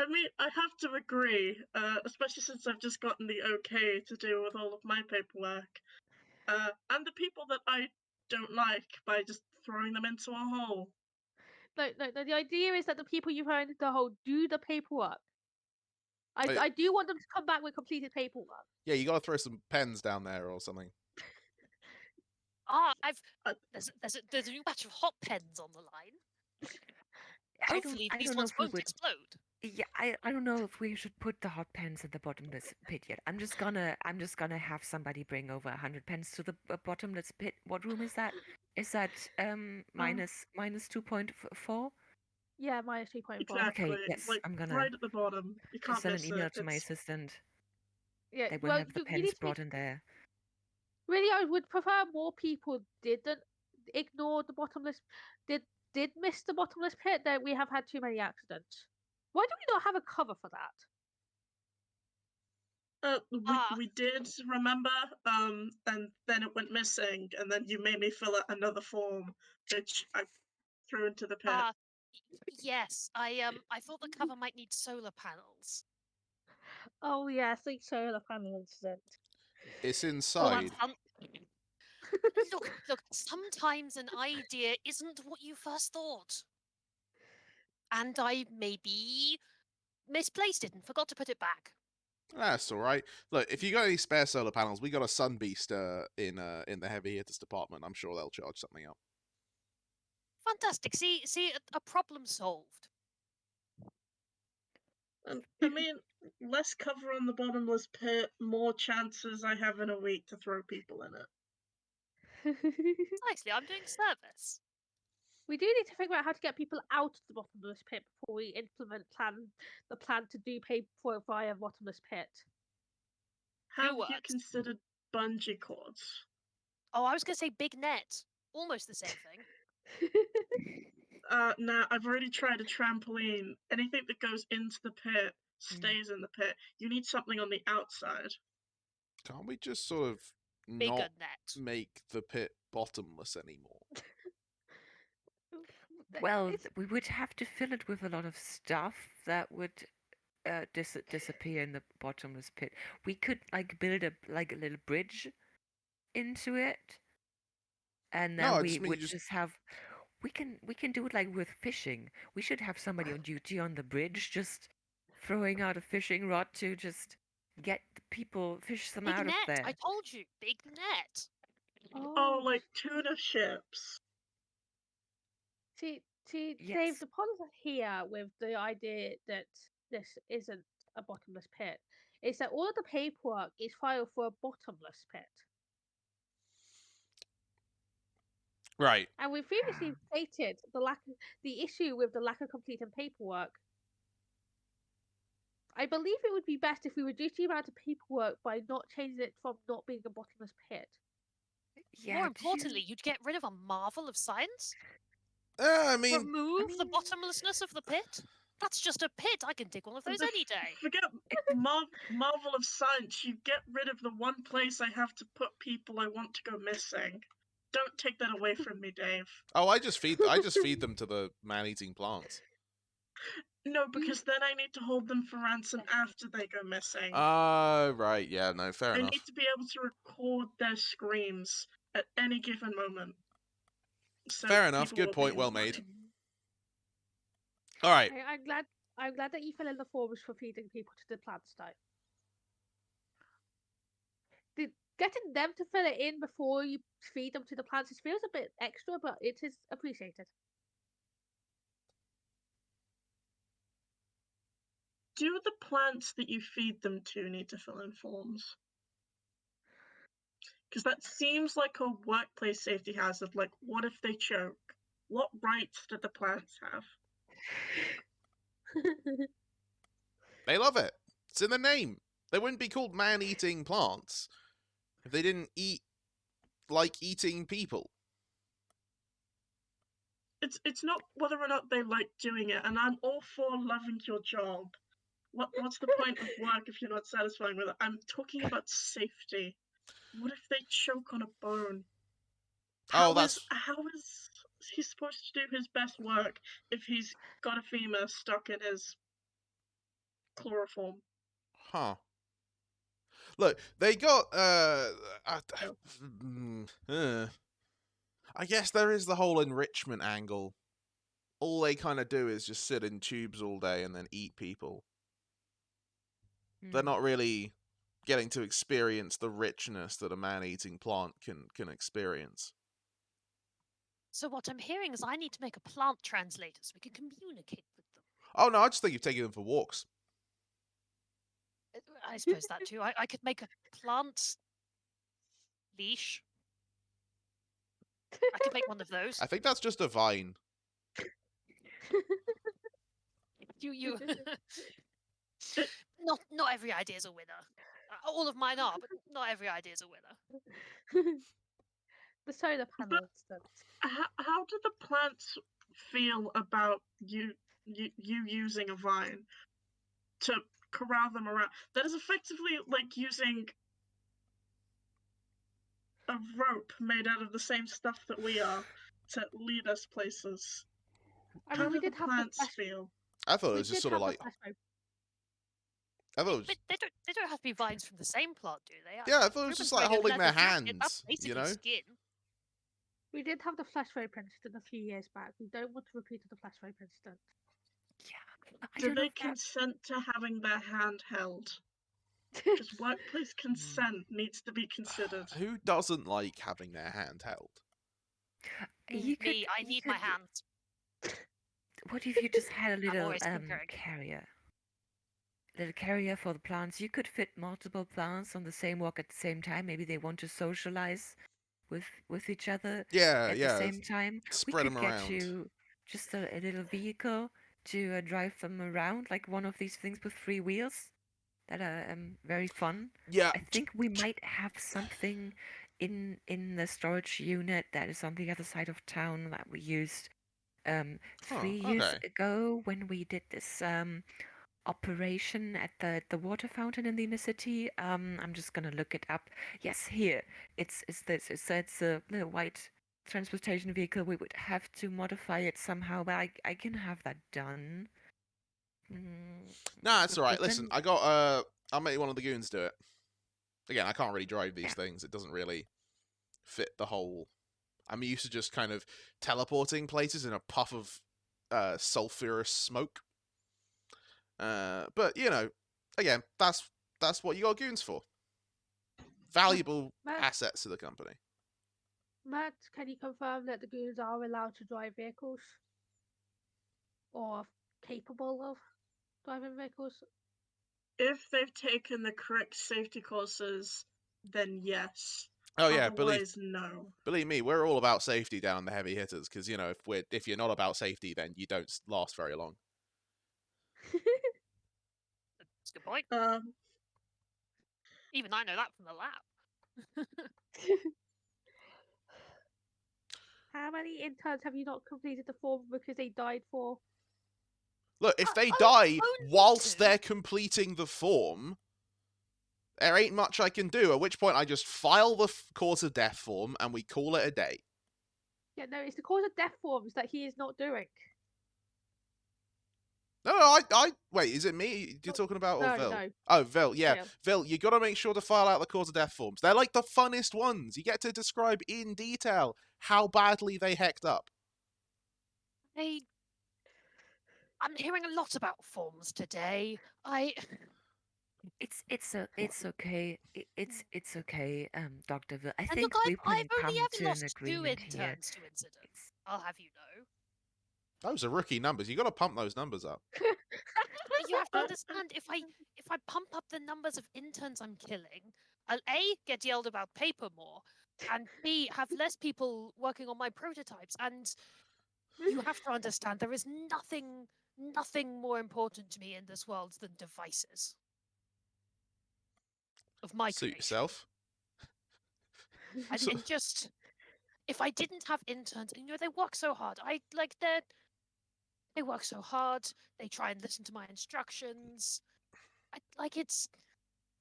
mean, I have to agree, especially since I've just gotten the okay to deal with all of my paperwork. And the people that I don't like by just throwing them into a hole. No, the idea is that the people you throw into the hole do the paperwork. I do want them to come back with completed paperwork. Yeah, you got to throw some pens down there or something. There's a new batch of hot pens on the line. Hopefully these ones won't explode. Yeah, I don't know if we should put the hot pens in the bottomless pit yet. I'm just gonna have somebody bring over 100 pens to the bottomless pit. What room is that? Is that minus 2.4? Yeah, minus 3.4. Exactly. Okay, yes, like, I'm gonna right at the bottom. You can't send miss an email it. to my assistant. Yeah, They will have the pens brought in there. Really, I would prefer more people didn't ignore the bottomless. Did miss the bottomless pit. That we have had too many accidents. Why do we not have a cover for that? We did, remember, and then it went missing, and then you made me fill out another form, which I threw into the pit. Yes, I thought the cover might need solar panels. Oh yes, the solar panel incident. It's inside. Look, sometimes an idea isn't what you first thought. And I maybe misplaced it and forgot to put it back. That's all right. Look, if you got any spare solar panels, we got a Sun Beast in the heavy hitters department. I'm sure they'll charge something up. Fantastic. See, a problem solved. I mean, less cover on the bottomless pit, more chances I have in a week to throw people in it. Precisely, I'm doing service. We do need to figure out how to get people out of the bottomless pit before we implement the plan to do paperwork via bottomless pit. Have you considered bungee cords? Oh, I was going to say big net. Almost the same thing. Nah, I've already tried a trampoline. Anything that goes into the pit stays in the pit. You need something on the outside. Can't we just sort of not make the pit bottomless anymore? Well, we would have to fill it with a lot of stuff that would disappear in the bottomless pit. We could build a little bridge into it, and then we would just have. We can do it like with fishing. We should have somebody on duty on the bridge, just throwing out a fishing rod to just get the people, fish them out of there. I told you, big net. Oh, like tuna ships. See, Yes. Dave, the problems are here with the idea that this isn't a bottomless pit is that all of the paperwork is filed for a bottomless pit. Right. And we've previously stated the issue with the lack of completed paperwork. I believe it would be best if we reduced the amount of paperwork by not changing it from not being a bottomless pit. Yeah, More importantly, you'd get rid of a marvel of science. I mean, remove the bottomlessness of the pit. That's just a pit. I can dig one of those any day. Forget marvel of science. You get rid of the one place I have to put people I want to go missing. Don't take that away from me, Dave. Oh, I just feed them to the man-eating plants. No, because then I need to hold them for ransom after they go missing. Right, yeah, no, fair enough. I need to be able to record their screams at any given moment. So fair enough. Good point. Well made. All right. I'm glad that you fill in the forms for feeding people to the plants, though. Getting them to fill it in before you feed them to the plants feels a bit extra, but it is appreciated. Do the plants that you feed them to need to fill in forms? Because that seems like a workplace safety hazard. Like, what if they choke? What rights do the plants have? They love it. It's in the name. They wouldn't be called man-eating plants if they didn't eat like eating people. It's not whether or not they like doing it, and I'm all for loving your job. What's the point of work if you're not satisfied with it? I'm talking about safety. What if they choke on a bone? How is he supposed to do his best work if he's got a femur stuck in his chloroform? Huh. Look, they got I guess there is the whole enrichment angle. All they kind of do is just sit in tubes all day and then eat people. They're not really getting to experience the richness that a man-eating plant can experience. So what I'm hearing is I need to make a plant translator so we can communicate with them. Oh no, I just think you've taken them for walks. I suppose that too. I could make a plant leash. I could make one of those. I think that's just a vine. You. Not every idea is a winner. All of mine are, but not every idea is a winner. The solar panel instance. How do the plants feel about you using a vine to corral them around? That is effectively like using a rope made out of the same stuff that we are to lead us places. How do the plants feel? I thought it was just sort of like. I thought it was. But they don't have to be vines from the same plant, do they? Yeah, I thought it was just like holding their hands. That's basically skin. We did have the flash rope incident a few years back. We don't want to repeat the flash rope incident. Yeah. Do they consent to having their hand held? Because workplace consent needs to be considered. Who doesn't like having their hand held? I need my hands. What if you just had a little carrier? Little carrier for the plants. You could fit multiple plants on the same walk at the same time. Maybe they want to socialize with each other at the same time. Spread them we could around. Get you just a little vehicle to drive them around, like one of these things with 3 wheels that are very fun. Yeah. I think we might have something in the storage unit that is on the other side of town that we used 3 years ago when we did this operation at the water fountain in the inner city. I'm just gonna look it up. Yes, here it's this. It's a little white transportation vehicle. We would have to modify it somehow, but I can have that done. Nah, it's all right. Listen, I got I'll make one of the goons do it. Again, I can't really drive these things. It doesn't really fit the whole. I'm used to just kind of teleporting places in a puff of sulfurous smoke. But you know, again, that's what you got goons for. Valuable assets to the company. Matt, can you confirm that the goons are allowed to drive vehicles? Or capable of driving vehicles? If they've taken the correct safety courses, then yes. Oh yeah, otherwise, no. Believe me, we're all about safety down the heavy hitters. Because you know, if you're not about safety, then you don't last very long. That's a good point. Even I know that from the lab. How many interns have you not completed the form because they died for? Look, if they die whilst they're completing the form, there ain't much I can do. At which point, I just file the cause of death form and we call it a day. Yeah, no, it's the cause of death forms that he is not doing. No, I wait. Is it me you're talking about, or Vil? No. Oh, Vil. Yeah, Vil. You got to make sure to file out the cause of death forms. They're like the funnest ones. You get to describe in detail how badly they hecked up. I'm hearing a lot about forms today. It's okay. It's okay, Dr. Vil. I and think look, we I've can only come ever to an lost 2 agreement here. interns to incidents. I'll have you know. Those are rookie numbers. You got to pump those numbers up. But you have to understand, if I pump up the numbers of interns I'm killing, I'll A, get yelled about paper more, and B, have less people working on my prototypes, and You have to understand there is nothing more important to me in this world than devices of my Suit creation. yourself. And just if I didn't have interns, they work so hard. They work so hard. They try and listen to my instructions.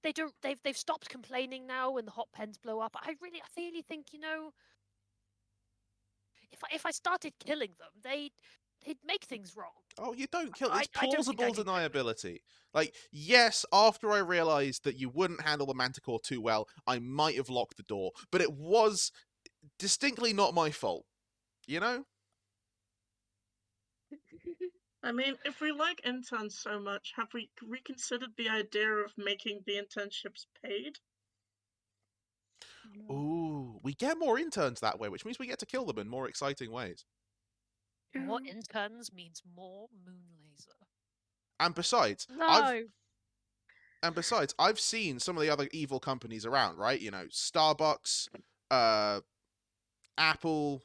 They've stopped complaining now when the hot pens blow up. I really think if I started killing them, they'd make things wrong. Oh, you don't kill. It's I don't think I plausible can kill them. deniability. Like, yes, after I realised that you wouldn't handle the Manticore too well, I might have locked the door. But it was distinctly not my fault. You know? I mean, if we like interns so much, have we reconsidered the idea of making the internships paid? Ooh, we get more interns that way, which means we get to kill them in more exciting ways. More interns means more moon laser. And besides, No. I've seen some of the other evil companies around, right? You know, Starbucks, Apple,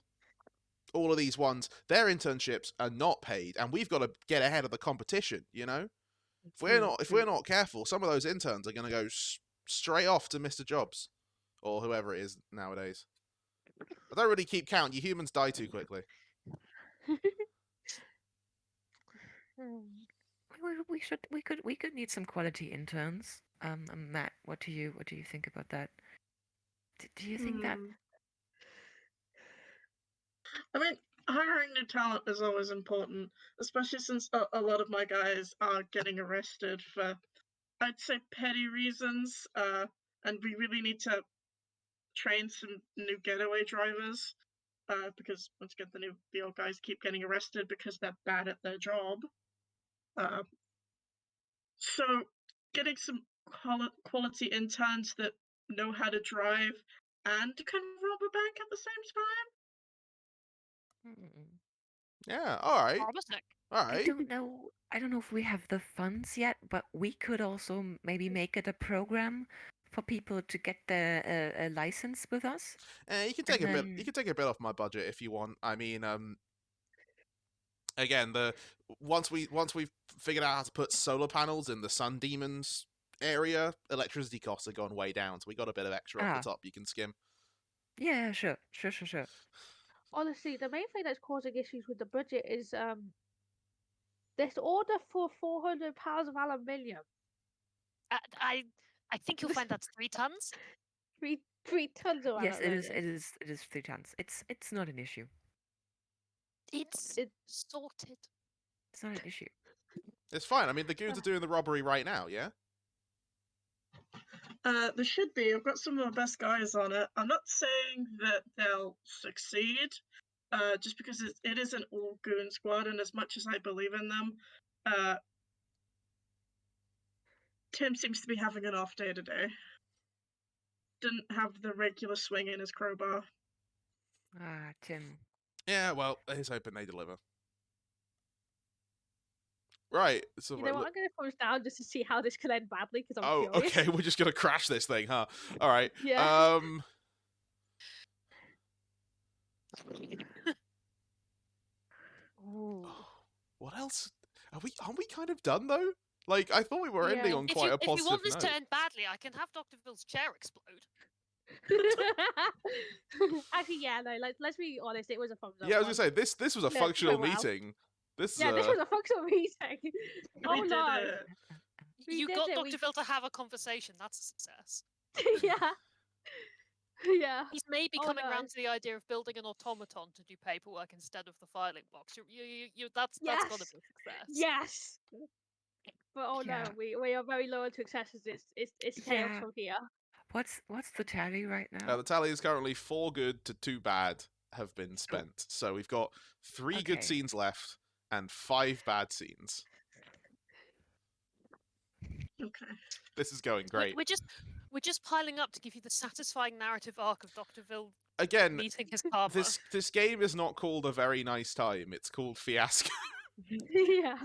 all of these ones, their internships are not paid, and we've got to get ahead of the competition, you know? If we're not careful, some of those interns are going to go straight off to Mr. Jobs or whoever it is nowadays. I don't really keep count. You humans die too quickly. We could need some quality interns. Matt, what do you think about that? Do you think that? I mean, hiring new talent is always important, especially since a lot of my guys are getting arrested for, I'd say, petty reasons, and we really need to train some new getaway drivers, because once again, the old guys keep getting arrested because they're bad at their job. So getting some quality interns that know how to drive and can rob a bank at the same time. Yeah, all right. Promising. All right. I don't know if we have the funds yet, but we could also maybe make it a program for people to get a license with us. You can take a bit. You can take a bit off my budget if you want. I mean, again, once we've figured out how to put solar panels in the Sun Demons area, electricity costs have gone way down, so we got a bit of extra off the top you can skim. Yeah, sure. Honestly, the main thing that's causing issues with the budget is this order for £400 of aluminium. I think you'll find that's 3 tons. 3 tons of Yes, aluminium. it is 3 tons. It's not an issue. It's sorted. It's not an issue. It's fine. I mean, the goons are doing the robbery right now, yeah? There should be. I've got some of the best guys on it. I'm not saying that they'll succeed, just because it is an all-goon squad, and as much as I believe in them, Tim seems to be having an off day today. Didn't have the regular swing in his crowbar. Ah, Tim. Yeah, well, here's hoping they deliver. Right. So you know what? I'm going to close down just to see how this could end badly because I'm curious. Okay. We're just going to crash this thing, huh? All right. Yeah. What else? Aren't we kind of done though? Like, I thought we were ending on quite a positive note. If you want this to end badly, I can have Dr. Phil's chair explode. Actually, yeah, no. Let's be honest. It was a thumbs up. Yeah, I was gonna say this was a functional meeting. This was a functional meeting. Oh no! You got Dr. Phil to have a conversation. That's a success. Yeah. Yeah. He's maybe coming around to the idea of building an automaton to do paperwork instead of the filing box. That's got to be a success. Yes. But no, we are very low on successes. It's chaos from here. What's the tally right now? The tally is currently 4 good to 2 bad have been spent. So we've got 3 good scenes left and 5 bad scenes. Okay. This is going great. We're just piling up to give you the satisfying narrative arc of Dr. Phil meeting his karma. This game is not called A Very Nice Time. It's called Fiasco. Yeah.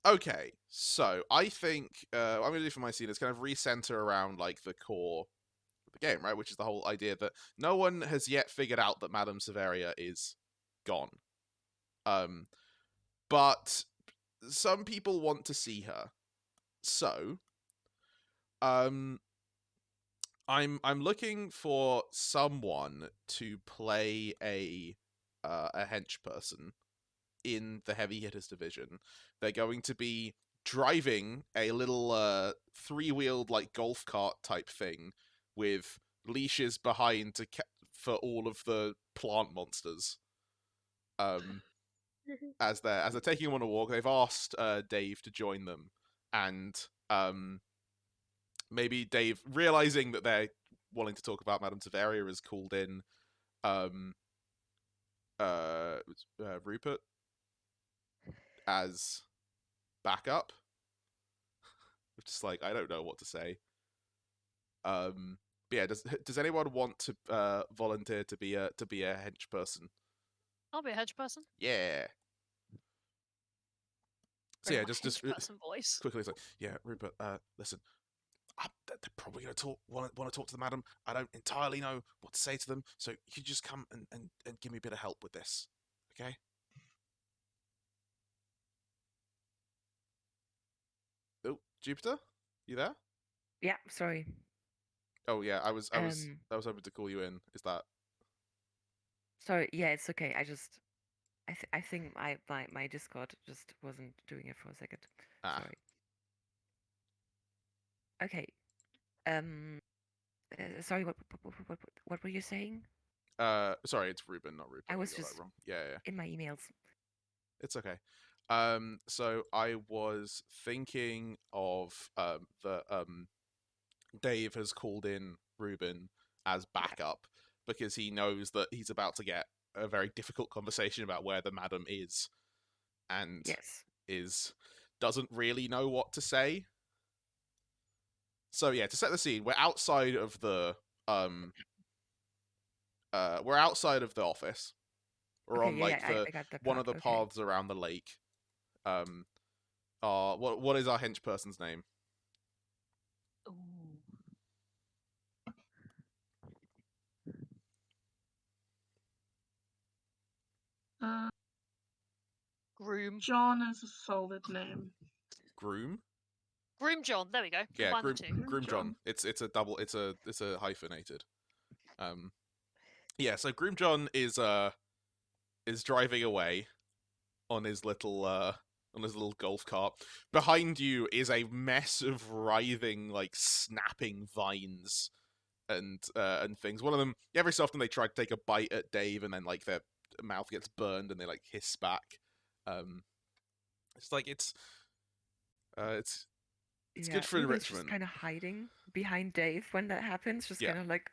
Okay, so I think what I'm going to do for my scene is kind of recenter around like the core the game, right? Which is the whole idea that no one has yet figured out that Madame Severia is gone. But some people want to see her. So, I'm looking for someone to play a hench person in the heavy hitters division. They're going to be driving a little three-wheeled like golf cart type thing with leashes behind for all of the plant monsters. As they're taking them on a walk, they've asked Dave to join them, and maybe Dave, realizing that they're wanting to talk about Madame Severia, has called in Rupert as backup. Just like, I don't know what to say. But yeah, does anyone want to volunteer to be a hench person? I'll be a hedge person. Yeah. So yeah, just person voice. Quickly, it's like, yeah, Rupert. Listen, they're probably going to want to talk to the madam. I don't entirely know what to say to them, so you just come and give me a bit of help with this, okay? Oh, Jupiter, you there? Yeah, sorry. Oh yeah, I was hoping to call you in. Is that? Sorry, yeah, it's okay. I think my Discord just wasn't doing it for a second. Sorry. Okay. Sorry, what were you saying? Sorry, it's Ruben, not Rupert. I was got just that wrong. Yeah. in my emails. It's okay. So I was thinking of Dave has called in Ruben as backup because he knows that he's about to get a very difficult conversation about where the madam is, and doesn't really know what to say. So yeah, to set the scene, we're outside of the office. We're on I got the one of the part, paths around the lake. What is our hench person's name? Groom. John is a solid name. Groom? Groom John. There we go. Yeah, Combine the two. Groom John. It's a double. It's a hyphenated. Yeah. So Groom John is driving away on his little golf cart. Behind you is a mess of writhing, like snapping vines and things. One of them, every so often they try to take a bite at Dave, and then like their mouth gets burned and they like hiss back. It's like it's good for Ruben's enrichment. Just kind of hiding behind Dave when that happens, just kind of like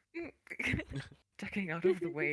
ducking out of the way.